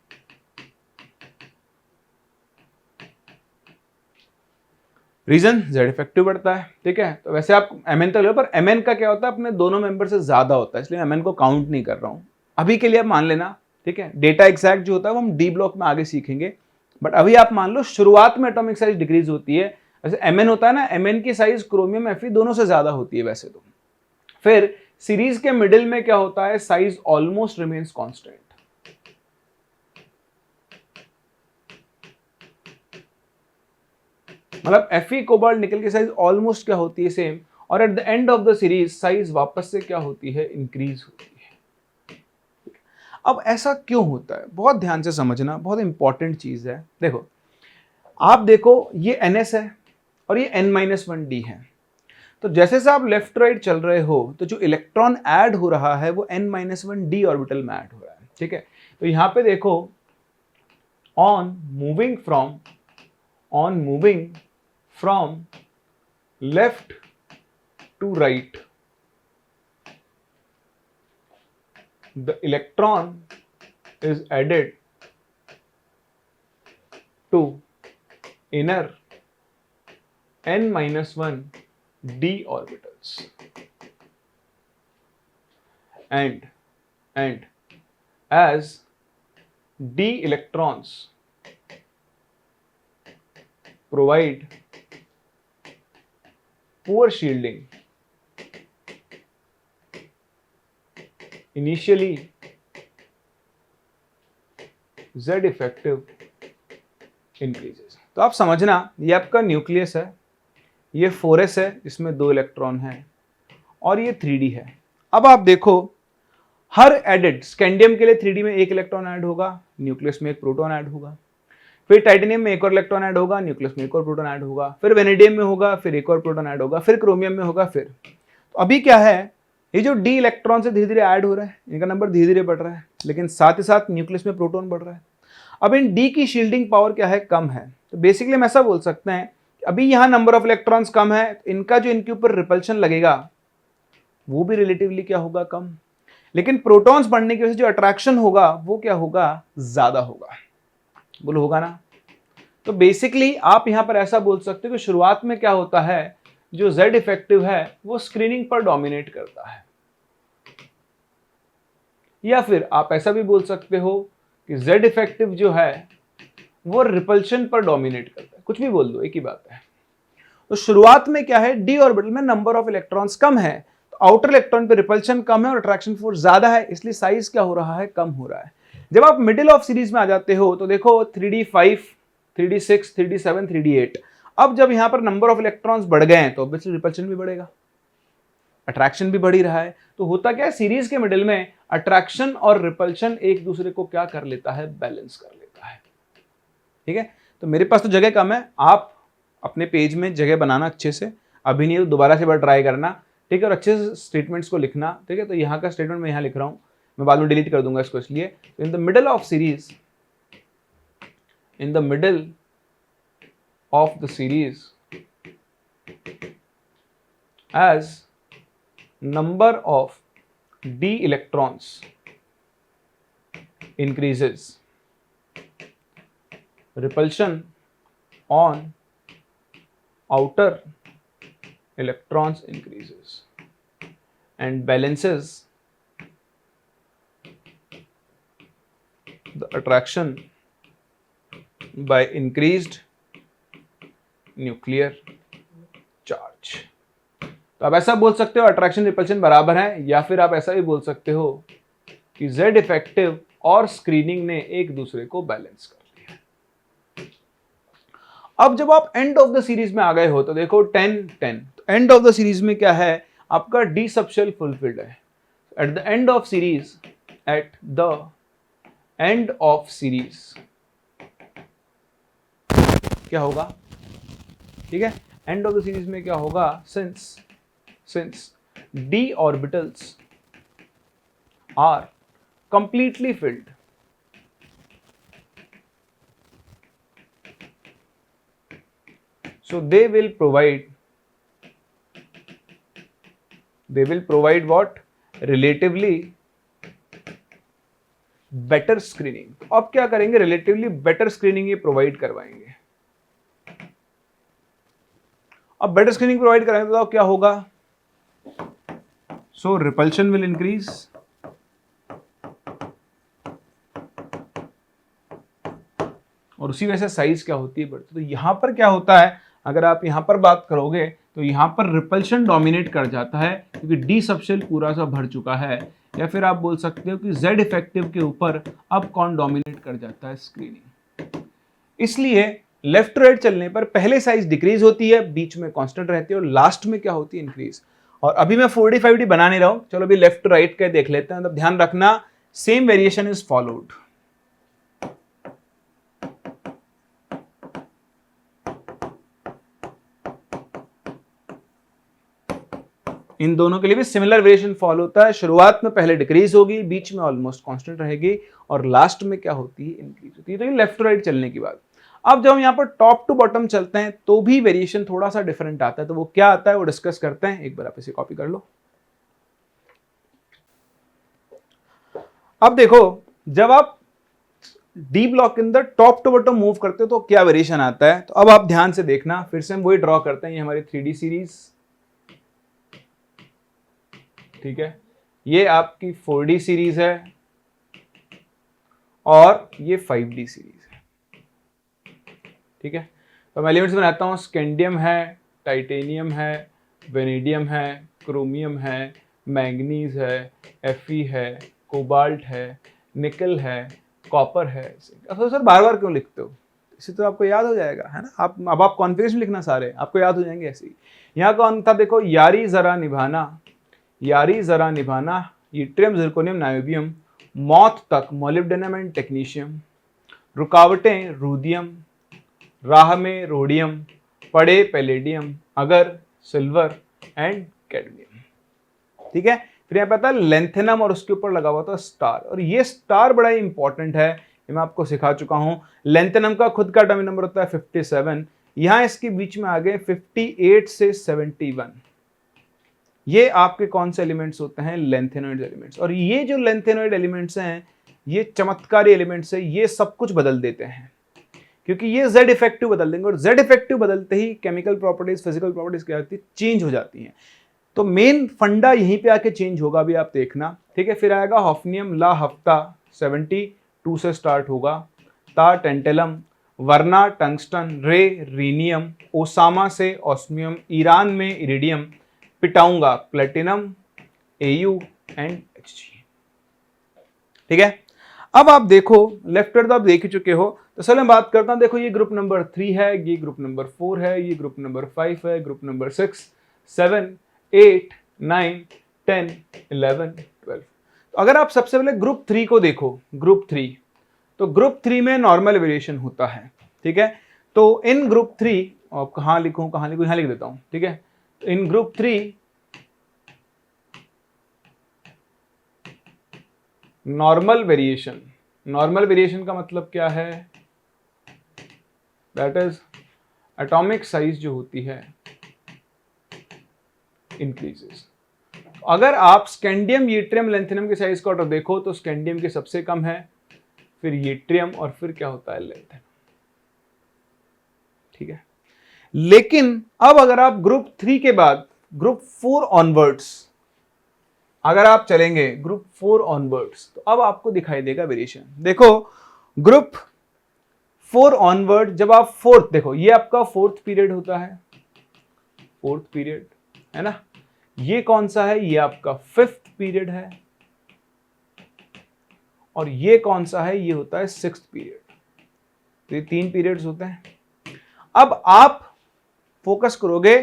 रीजन जेड इफेक्टिव बढ़ता है, ठीक है। तो वैसे आप Mn तक लो, पर Mn का क्या होता है, अपने दोनों मेंबर से ज्यादा होता है, इसलिए Mn को काउंट नहीं कर रहा हूं अभी के लिए, आप मान लेना, ठीक है। डेटा एग्जैक्ट जो होता है वो हम डी ब्लॉक में आगे सीखेंगे, बट अभी आप मान लो शुरुआत में एटॉमिक साइज डिक्रीज होती है। जैसे Mn होता है ना, Mn की साइज क्रोमियम Fe दोनों से ज्यादा होती है वैसे तो। फिर सीरीज के मिडिल में क्या होता है, साइज ऑलमोस्ट रिमेन्स कांस्टेंट, मतलब Fe कोबाल्ट निकल की साइज ऑलमोस्ट क्या होती है, सेम, और at the end of the series size वापस से क्या होती है, इंक्रीज होती है। अब ऐसा क्यों होता है, बहुत ध्यान से समझना, बहुत इंपॉर्टेंट चीज है। देखो आप देखो ये Ns है और ये N-1d है। तो जैसे से आप लेफ्ट राइट चल रहे हो तो जो इलेक्ट्रॉन ऐड हो रहा है वो N-1d ऑर्बिटल में ऐड हो रहा है, ठीक है। तो यहां पे देखो on moving from left to right, the electron is added to inner N-1d orbitals and as d electrons provide poor shielding, initially Z effective increases। तो आप समझना, ये आपका न्यूक्लियस है, ये 4s है जिसमें 2 इलेक्ट्रॉन हैं और ये 3d है। अब आप देखो हर एडेड, स्कैंडियम के लिए 3d में 1 इलेक्ट्रॉन ऐड होगा, न्यूक्लियस में 1 प्रोटॉन ऐड होगा, फिर टाइटेनियम में 1 और इलेक्ट्रॉन ऐड होगा, न्यूक्लियस में 1 और प्रोटॉन ऐड होगा, फिर वेनेडियम में होगा, फिर 1 और प्रोटॉन ऐड होगा, फिर क्रोमियम में होगा, फिर। तो अभी क्या है, ये जो डी इलेक्ट्रॉन से धीरे धीरे ऐड हो रहा है, इनका नंबर धीरे धीरे बढ़ रहा है, लेकिन साथ ही साथ न्यूक्लियस में प्रोटॉन बढ़ रहा है। अब इन डी की शील्डिंग पावर क्या है, कम है। तो बेसिकली हम ऐसा बोल सकते हैं कि अभी यहाँ नंबर ऑफ इलेक्ट्रॉन्स कम है, इनका जो इनके ऊपर रिपल्शन लगेगा वो भी रिलेटिवली क्या होगा, कम। लेकिन प्रोटॉन्स बढ़ने की वजह से जो अट्रैक्शन होगा वो क्या होगा, ज्यादा होगा। बोलो होगा ना। तो बेसिकली आप यहां पर ऐसा बोल सकते हो कि शुरुआत में क्या होता है, जो Z इफेक्टिव है वो स्क्रीनिंग पर डोमिनेट करता है, या फिर आप ऐसा भी बोल सकते हो कि Z इफेक्टिव जो है वो रिपल्शन पर डोमिनेट करता है। कुछ भी बोल दो, एक ही बात है। तो शुरुआत में क्या है, डी ऑर्बिटल में नंबर ऑफ इलेक्ट्रॉन्स कम है, तो आउटर इलेक्ट्रॉन पे रिपल्शन कम है और अट्रैक्शन फोर्स ज्यादा है, इसलिए साइज क्या हो रहा है, कम हो रहा है। जब आप मिडिल ऑफ सीरीज में आ जाते हो तो देखो 3d5, 3d6, 3d7, 3d8। अब जब यहां पर नंबर ऑफ इलेक्ट्रॉन्स बढ़ गए हैं तो ऑब्वियसली रिपल्शन भी बढ़ेगा, अट्रैक्शन भी बढ़ ही रहा है। तो होता क्या है, सीरीज के मिडिल में अट्रैक्शन और रिपल्शन एक दूसरे को क्या कर लेता है, बैलेंस कर लेता है। ठीक है, तो मेरे पास तो जगह कम है, आप अपने पेज में जगह बनाना अच्छे से, अभी नहीं तो दोबारा से बार ट्राई करना। ठीक है, और अच्छे से स्टेटमेंट्स को लिखना। ठीक है, तो यहाँ का स्टेटमेंट मैं यहाँ लिख रहा हूँ, मैं बाद में डिलीट कर दूंगा इसको इसलिए। In the middle of series, in the middle of the series as number of d electrons increases, repulsion on outer electrons increases and balances the attraction by increased nuclear charge। तो आप ऐसा बोल सकते हो अट्रैक्शन रिपल्शन बराबर है, या फिर आप ऐसा भी बोल सकते हो कि Z इफेक्टिव और स्क्रीनिंग ने एक दूसरे को बैलेंस कर लिया। अब जब आप एंड ऑफ द सीरीज में आ गए हो तो देखो 10 10, तो एंड ऑफ द सीरीज में क्या है, आपका डी सबशेल फुलफिल्ड है। At the end of series, at the end of series क्या होगा, ठीक है, एंड ऑफ द सीरीज में क्या होगा, since d orbitals are completely filled, so they will provide what, relatively better screening। तो अब क्या करेंगे, relatively better screening ये प्रोवाइड करवाएंगे। अब better screening प्रोवाइड कराएंगे तो क्या होगा, so repulsion will increase, और उसी वजह से साइज क्या होती है, बढ़ती। तो यहां पर क्या होता है, अगर आप यहां पर बात करोगे तो यहां पर रिपल्शन डोमिनेट कर जाता है क्योंकि डी सबशेल पूरा सा भर चुका है। या फिर आप बोल सकते हो कि जेड इफेक्टिव के ऊपर अब कौन डोमिनेट कर जाता है, स्क्रीनिंग। इसलिए लेफ्ट राइट चलने पर पहले साइज डिक्रीज होती है, बीच में कांस्टेंट रहती है, और लास्ट में क्या होती है, इंक्रीज। और अभी मैं 45D बना नहीं रहा हूं, चलो अभी लेफ्ट राइट का देख लेते हैं। तो ध्यान रखना, सेम वेरिएशन इज फॉलोड। इन दोनों के लिए भी सिमिलर वेरिएशन फॉलो होता है। शुरुआत में पहले डिक्रीज होगी, बीच में ऑलमोस्ट कांस्टेंट रहेगी, और लास्ट में क्या होती है, इंक्रीज होती है। तो ये लेफ्ट टू राइट चलने की बात। अब जब हम यहाँ पर टॉप टू बॉटम चलते हैं तो भी वेरिएशन थोड़ा सा डिफरेंट आता है। तो वो क्या आता है वो डिस्कस करते हैं। एक बार आप इसे कॉपी कर लो। अब देखो, जब आप डी ब्लॉक के अंदर टॉप टू बॉटम मूव करते हो तो क्या वेरिएशन आता है। तो अब आप ध्यान से देखना, फिर से हम वही ड्रॉ करते हैं। ये हमारी 3D सीरीज, ठीक है, ये आपकी 4D सीरीज है, और ये 5D सीरीज है। ठीक है, तो मैं एलिमेंट्स बनाता हूं। स्कैंडियम है, टाइटेनियम है, वेनेडियम है, क्रोमियम है, मैंगनीज है, Fe है, कोबाल्ट है, निकल है, कॉपर है। अब सर बार बार क्यों लिखते हो, इससे तो आपको याद हो जाएगा, है ना। अब आप कॉन्फिगरेशन लिखना, सारे आपको याद हो जाएंगे ऐसे ही। यहाँ कौन था, देखो, यारी जरा निभाना, यारी जरा निभाना, यट्रियम, जिरकोनियम, नायोबियम, मौत तक, मोलिब्डेनम एंड टेक्नीशियम, रुकावटें, रूदियम, राह में रोडियम, पड़े पैलेडियम, अगर सिल्वर एंड कैडमियम। ठीक है, फिर यहाँ पे आता है लेंथेनम, और उसके ऊपर लगा हुआ था स्टार। और ये स्टार बड़ा ही इंपॉर्टेंट है, ये मैं आपको सिखा चुका हूं। लेंथेनम का खुद का एटॉमिक नंबर होता है 57, यहां इसके बीच में आ गए 58 से 71। ये आपके कौन से एलिमेंट्स होते हैं, लेंथेनॉइड एलिमेंट्स। और ये जो लेंथेनॉइड एलिमेंट्स हैं, ये चमत्कारी एलिमेंट्स हैं, ये सब कुछ बदल देते हैं, क्योंकि ये Z इफेक्टिव बदल देंगे। और Z इफेक्टिव बदलते ही केमिकल प्रॉपर्टीज, फिजिकल प्रॉपर्टीज क्या होती है, चेंज हो जाती हैं। तो मेन फंडा यहीं पे आके चेंज होगा, अभी आप देखना। ठीक है, फिर आएगा हॉफनियम, ला हफ्ता 72 से स्टार्ट होगा, ता टेंटेलम, वरना टंगस्टन, रे रीनियम, ओसामा से ऑस्मियम, ईरान में इरिडियम, पिटाऊंगा प्लेटिनम, Au एंड Hg। ठीक है, अब आप देखो लेफ्ट पैर तो आप देख ही चुके हो, तो चलो मैं बात करता हूं। देखो ये ग्रुप नंबर 3 है, ये ग्रुप नंबर 4 है, ये ग्रुप नंबर 5 है, ग्रुप नंबर 6, 7, 8, 9, 10, 11, 12। तो अगर आप सबसे पहले ग्रुप 3 को देखो, ग्रुप 3, तो ग्रुप 3 में नॉर्मल वेरिएशन होता है, ठीक है। तो इन ग्रुप 3, और कहाँ लिखूं यहाँ लिख देता हूं, ठीक है। तो इन ग्रुप 3 नॉर्मल वेरिएशन का मतलब क्या है, दैट इज एटॉमिक साइज जो होती है इंक्रीजेस। अगर आप स्कैंडियम, यट्रियम, लैंथेनियम के साइज का ऑर्डर देखो तो स्कैंडियम के सबसे कम है, फिर यट्रियम, और फिर क्या होता है लैंथेनियम, ठीक है। लेकिन अब अगर आप ग्रुप 3 के बाद ग्रुप 4 ऑनवर्ड्स अगर आप चलेंगे, ग्रुप 4 ऑनवर्ड्स, तो अब आपको दिखाई देगा वेरिएशन। देखो ग्रुप 4 ऑनवर्ड, जब आप फोर्थ, देखो ये आपका फोर्थ पीरियड होता है, फोर्थ पीरियड है ना। ये कौन सा है, ये आपका फिफ्थ पीरियड है, और ये कौन सा है, ये होता है सिक्स्थ पीरियड। तो ये 3 पीरियड्स होते हैं। अब आप फोकस करोगे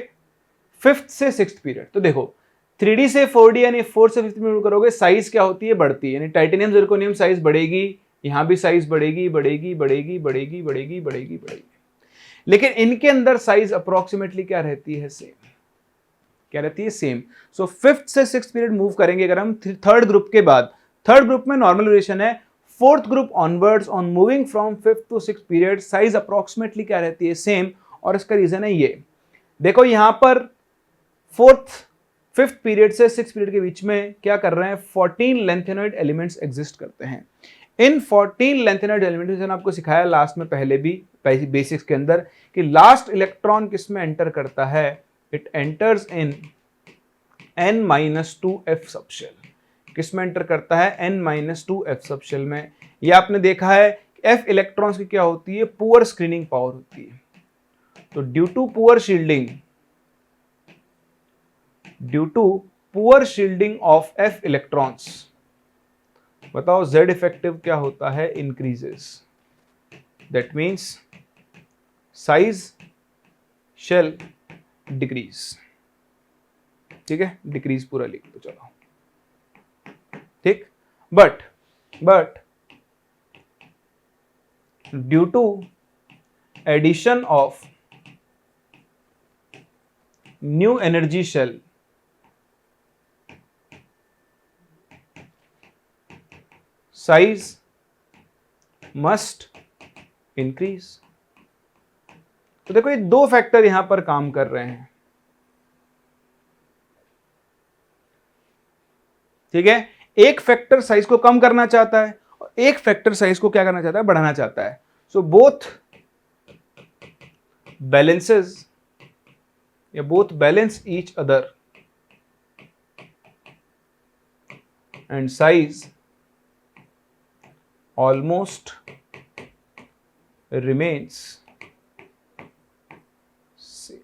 फिफ्थ से सिक्स्थ पीरियड, तो देखो 3D से 4D यानी 4 से 5th में करोगे, साइज क्या होती है, बढ़ती है, यानी टाइटेनियम जिरकोनियम साइज बढ़ेगी, यहां भी साइज बढ़ेगी बढ़ेगी बढ़ेगी बढ़ेगी बढ़ेगी बढ़ेगी बढ़ेगी। लेकिन इनके अंदर साइज अप्रोक्सीमेटली क्या रहती है, सेम, क्या रहती है, सेम। सो फिफ्थ से सिक्स्थ पीरियड मूव करेंगे अगर हम थर्ड ग्रुप के बाद, थर्ड ग्रुप में नॉर्मल वेरिएशन है, fourth group onwards on moving from fifth to sixth period size approximately क्या रहती है, सेम। और इसका रीजन है ये, देखो यहां पर फिफ्थ पीरियड से सिक्स्थ पीरियड के बीच में क्या कर रहे हैं, 14 लैंथेनॉइड एलिमेंट्स एग्जिस्ट करते हैं। इन 14 लैंथेनॉइड एलिमेंट्स ने आपको सिखाया लास्ट में, पहले भी बेसिक्स के अंदर, कि लास्ट इलेक्ट्रॉन किस में एंटर करता है, it enters in n-2f subshell. किस में एंटर करता है, n-2f सबशेल में। ये आपने देखा है f इलेक्ट्रॉन्स की क्या होती है, पुअर स्क्रीनिंग पावर होती है। तो due to poor shielding of f electrons, बताओ z इफेक्टिव क्या होता है, increases. That means size shell decrease, ठीक है, डिक्रीज पूरा लिख दो, चलो ठीक। But due to addition of new energy shell, size must increase. तो देखो ये 2 फैक्टर यहां पर काम कर रहे हैं, ठीक है। एक फैक्टर साइज को कम करना चाहता है और एक फैक्टर साइज को क्या करना चाहता है, बढ़ाना चाहता है। सो बोथ बैलेंसेस या both balance each other and size almost remains same,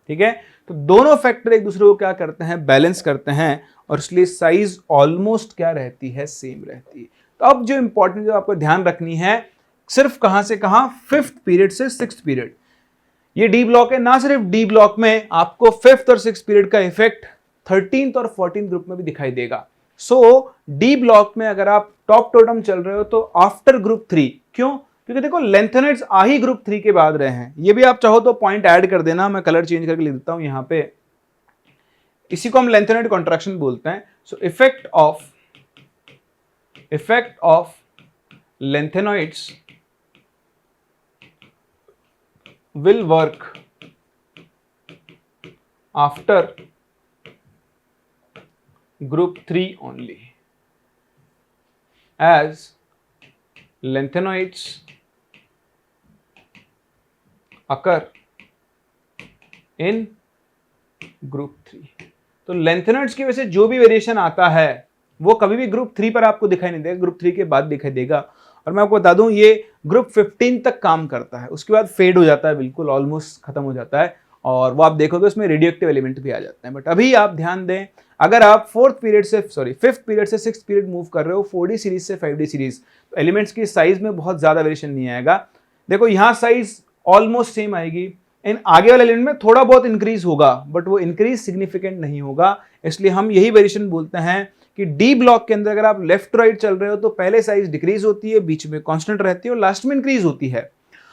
ठीक है। तो दोनों फैक्टर एक दूसरे को क्या करते हैं, बैलेंस करते हैं, और इसलिए साइज ऑलमोस्ट क्या रहती है, सेम रहती है। तो अब जो इंपॉर्टेंट जो आपको ध्यान रखनी है, सिर्फ कहां से कहां, फिफ्थ पीरियड से सिक्स्थ पीरियड। ये डी ब्लॉक है, ना सिर्फ डी ब्लॉक में आपको फिफ्थ और सिक्स्थ पीरियड का इफेक्ट 13th और 14th ग्रुप में भी दिखाई देगा। सो डी ब्लॉक में अगर आप टॉप टोटम चल रहे हो तो आफ्टर ग्रुप 3, क्यों, क्योंकि देखो लेंथेनाइड्स आ ही ग्रुप 3 के बाद रहे हैं। ये भी आप चाहो तो पॉइंट ऐड कर देना, मैं कलर चेंज करके लिख देता हूं यहां पे, इसी को हम लेंथेनाइड कॉन्ट्रैक्शन बोलते हैं। So effect of lanthanoids will work after group 3 only, as lanthanoids occur in group 3। तो लेंथेनॉइड्स की वजह से जो भी वेरिएशन आता है वो कभी भी ग्रुप 3 पर आपको दिखाई नहीं देगा, ग्रुप 3 के बाद दिखाई देगा। और मैं आपको बता दूं ये ग्रुप 15 तक काम करता है, उसके बाद फेड हो जाता है, बिल्कुल ऑलमोस्ट खत्म हो जाता है। और वो आप देखोगे उसमें रेडियोएक्टिव एलिमेंट भी आ जाते हैं। बट अभी आप ध्यान दें, अगर आप फिफ्थ पीरियड से सिक्स्थ पीरियड मूव कर रहे हो 4D सीरीज से 5D सीरीज, तो एलिमेंट्स की साइज में बहुत ज्यादा वेरिएशन नहीं आएगा। देखो यहाँ साइज ऑलमोस्ट सेम आएगी, इन आगे वाले एलिमेंट में थोड़ा बहुत इंक्रीज होगा, बट वो इंक्रीज सिग्निफिकेंट नहीं होगा। इसलिए हम यही वेरिएशन बोलते हैं कि डी ब्लॉक के अंदर अगर आप लेफ्ट टू राइट चल रहे हो तो पहले साइज डिक्रीज होती है, बीच में कांस्टेंट रहती है और लास्ट में इंक्रीज होती है।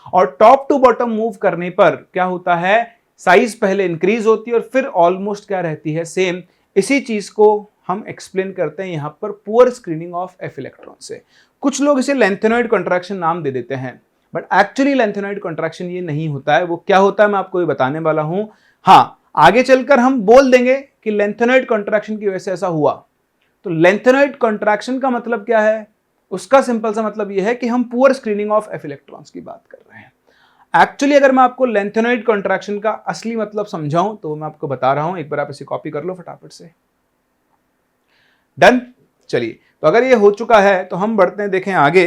और टॉप टू बॉटम मूव करने पर क्या होता है, साइज पहले इंक्रीज होती है और फिर ऑलमोस्ट क्या रहती है, सेम। इसी चीज को हम एक्सप्लेन करते हैं यहां पर poor screening of F electron से। कुछ लोग इसे लेंथेनॉइड कॉन्ट्रैक्शन नाम दे देते हैं, बट एक्चुअली लेंथेनॉइड कॉन्ट्रैक्शन ये नहीं होता है। वो क्या होता है मैं आपको ये बताने वाला हूं। हाँ, आगे चलकर हम बोल देंगे कि लेंथेनॉइड कॉन्ट्रैक्शन की वजह से ऐसा हुआ। तो लेंथेनॉइड कॉन्ट्रैक्शन का मतलब क्या है, उसका सिंपल सा मतलब यह है कि हम poor screening of f electrons की बात कर रहे हैं। एक्चुअली अगर मैं आपको लेंथेनॉइड कॉन्ट्रैक्शन का असली मतलब समझाऊं तो मैं आपको बता रहा हूं, एक बार आप इसे कॉपी कर लो फटाफट से। डन। चलिए, तो अगर ये हो चुका है तो हम बढ़ते हैं, देखें आगे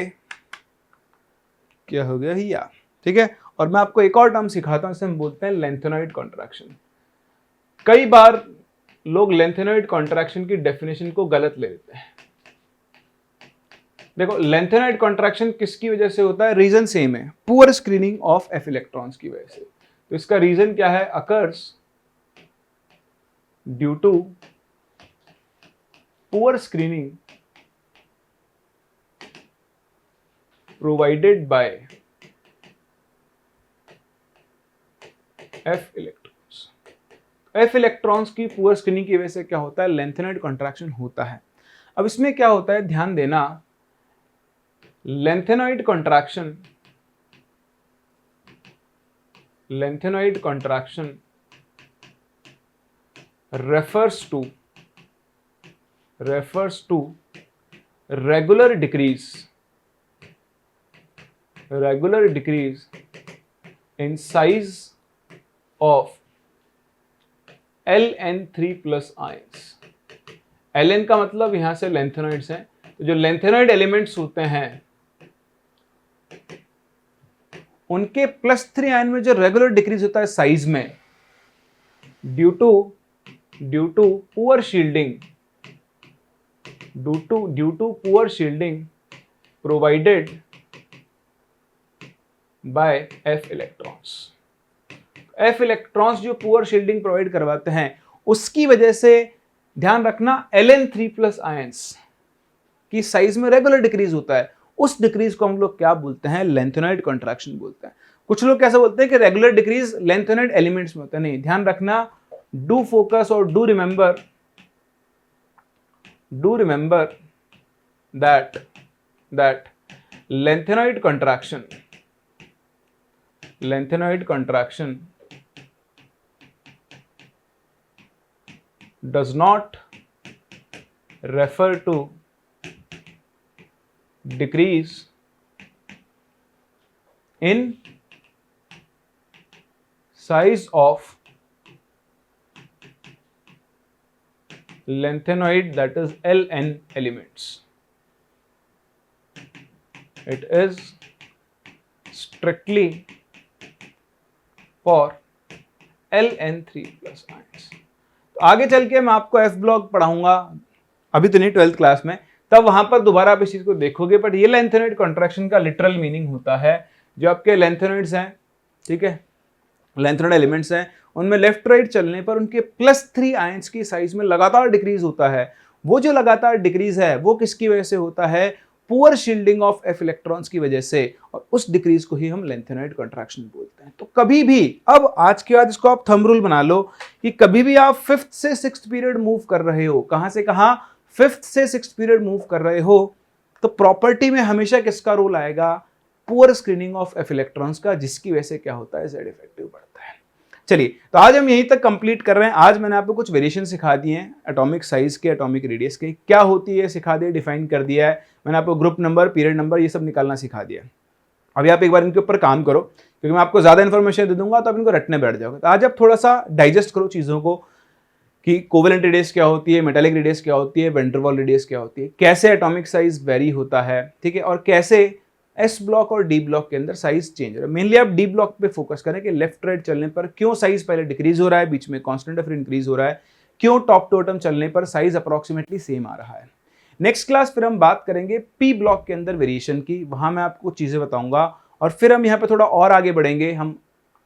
क्या हो गया ही या, ठीक है। और मैं आपको एक और टर्म सिखाता हूं, इसे हम बोलते हैं लेंथेनॉइड कॉन्ट्रैक्शन। कई बार लोग लेंथेनॉइड कॉन्ट्रैक्शन की डेफिनेशन को गलत ले लेते हैं। देखो, लेंथेनॉइड कॉन्ट्रैक्शन किसकी वजह से होता है, रीजन सेम है, poor screening of f electrons की वजह से। तो इसका रीजन क्या है, occurs due to poor screening provided by f electrons. F electrons की पुअर स्क्रीनिंग की वजह से क्या होता है, लेंथेनॉइड कॉन्ट्रैक्शन होता है। अब इसमें क्या होता है, ध्यान देना, lanthanoid contraction refers to regular decrease in size of Ln3+ ions। Ln का मतलब यहां से लेंथेनॉइड्स हैं, तो जो लेंथेनॉइड एलिमेंट्स होते हैं उनके +3 आयन में जो रेगुलर डिक्रीज होता है साइज में, due to poor shielding provided by f electrons. F electrons जो पुअर शील्डिंग प्रोवाइड करवाते हैं उसकी वजह से ध्यान रखना Ln3+ आयंस की साइज में रेगुलर डिक्रीज होता है। उस डिक्रीज को हम लोग क्या बोलते हैं, लेंथेनॉइड कॉन्ट्रैक्शन बोलते हैं। कुछ लोग कैसे बोलते हैं कि रेगुलर डिक्रीज लेंथेनॉइड एलिमेंट्स में होता है, नहीं, ध्यान रखना, डू फोकस और do remember that lanthanoid contraction does not refer to decrease in size of lanthanoid, that is Ln elements. It is strictly for Ln3+ ions। तो आगे चल के मैं आपको एफ ब्लॉक पढ़ाऊंगा, अभी तो नहीं, 12th क्लास में, तब वहां पर दोबारा आप इस चीज को देखोगे। बट ये लेंथेनॉइड कॉन्ट्रैक्शन का लिटरल मीनिंग होता है, जो आपके लेंथेनॉइड्स हैं, ठीक है, लेंथेनॉइड एलिमेंट्स हैं, उनमें लेफ्ट राइट चलने पर उनके +3 आयंस की साइज में लगातार डिक्रीज होता है। वो जो लगातार डिक्रीज है वो किसकी वजह से होता है, poor shielding of f electrons की वजह से, और उस डिक्रीज को ही हम लेंथेनॉइड कॉन्ट्रैक्शन बोलते हैं। तो कभी भी, अब आज के बाद इसको आप थंब रूल बना लो कि कभी भी आप 5th से 6th पीरियड मूव कर रहे हो, कहां से कहां, 5th से 6th पीरियड मूव कर रहे हो, तो प्रॉपर्टी में हमेशा किसका रोल आएगा, poor screening of f electrons का, जिसकी वजह से क्या होता है, जेड इफेक्टिव बढ़ता है। चलिए, तो आज हम यहीं तक कंप्लीट कर रहे हैं। आज मैंने आपको कुछ वेरिएशन सिखा दिए हैं, एटॉमिक साइज के, एटॉमिक रेडियस के, क्या होती है सिखा दिया, डिफाइन कर दिया है। मैंने आपको ग्रुप नंबर, पीरियड नंबर, ये सब निकालना सिखा दिया। अभी आप एक बार इनके ऊपर काम करो, क्योंकि मैं आपको ज्यादा इन्फॉर्मेशन दे दूंगा तो आप इनको रटने बैठ जाओगे। तो आज आप थोड़ा सा डाइजेस्ट करो चीजों को, कि कोवेलेंट रेडियस क्या होती है, मेटालिक रेडियस क्या होती है, वैन डर वाल रेडियस क्या होती है, कैसे एटॉमिक साइज वेरी होता है, ठीक है, और कैसे एस ब्लॉक और डी ब्लॉक के अंदर साइज चेंज हो रहा है। मेनली आप डी ब्लॉक पे फोकस करें कि लेफ्ट राइट चलने पर क्यों साइज पहले डिक्रीज हो रहा है, बीच में कांस्टेंट फिर इंक्रीज हो रहा है, क्यों टॉप टू बॉटम चलने पर साइज अप्रोक्सीमेटली सेम आ रहा है। नेक्स्ट क्लास फिर हम बात करेंगे पी ब्लॉक के अंदर वेरिएशन की, वहां मैं आपको चीजें बताऊंगा। और फिर हम यहाँ पे थोड़ा और आगे बढ़ेंगे, हम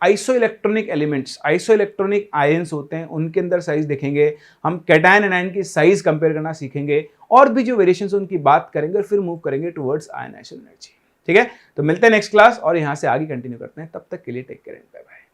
iso electronic elements, iso electronic ions होते हैं, उनके अंदर साइज देखेंगे, हम कैटायन एनायन की साइज कंपेयर करना सीखेंगे, और भी जो वेरिएशंस उनकी बात करेंगे, और फिर मूव करेंगे टुवर्ड्स आयनाइजेशन एनर्जी। ठीक है, तो मिलते हैं नेक्स्ट क्लास और यहां से आगे कंटिन्यू करते हैं। तब तक के लिए take care and bye bye.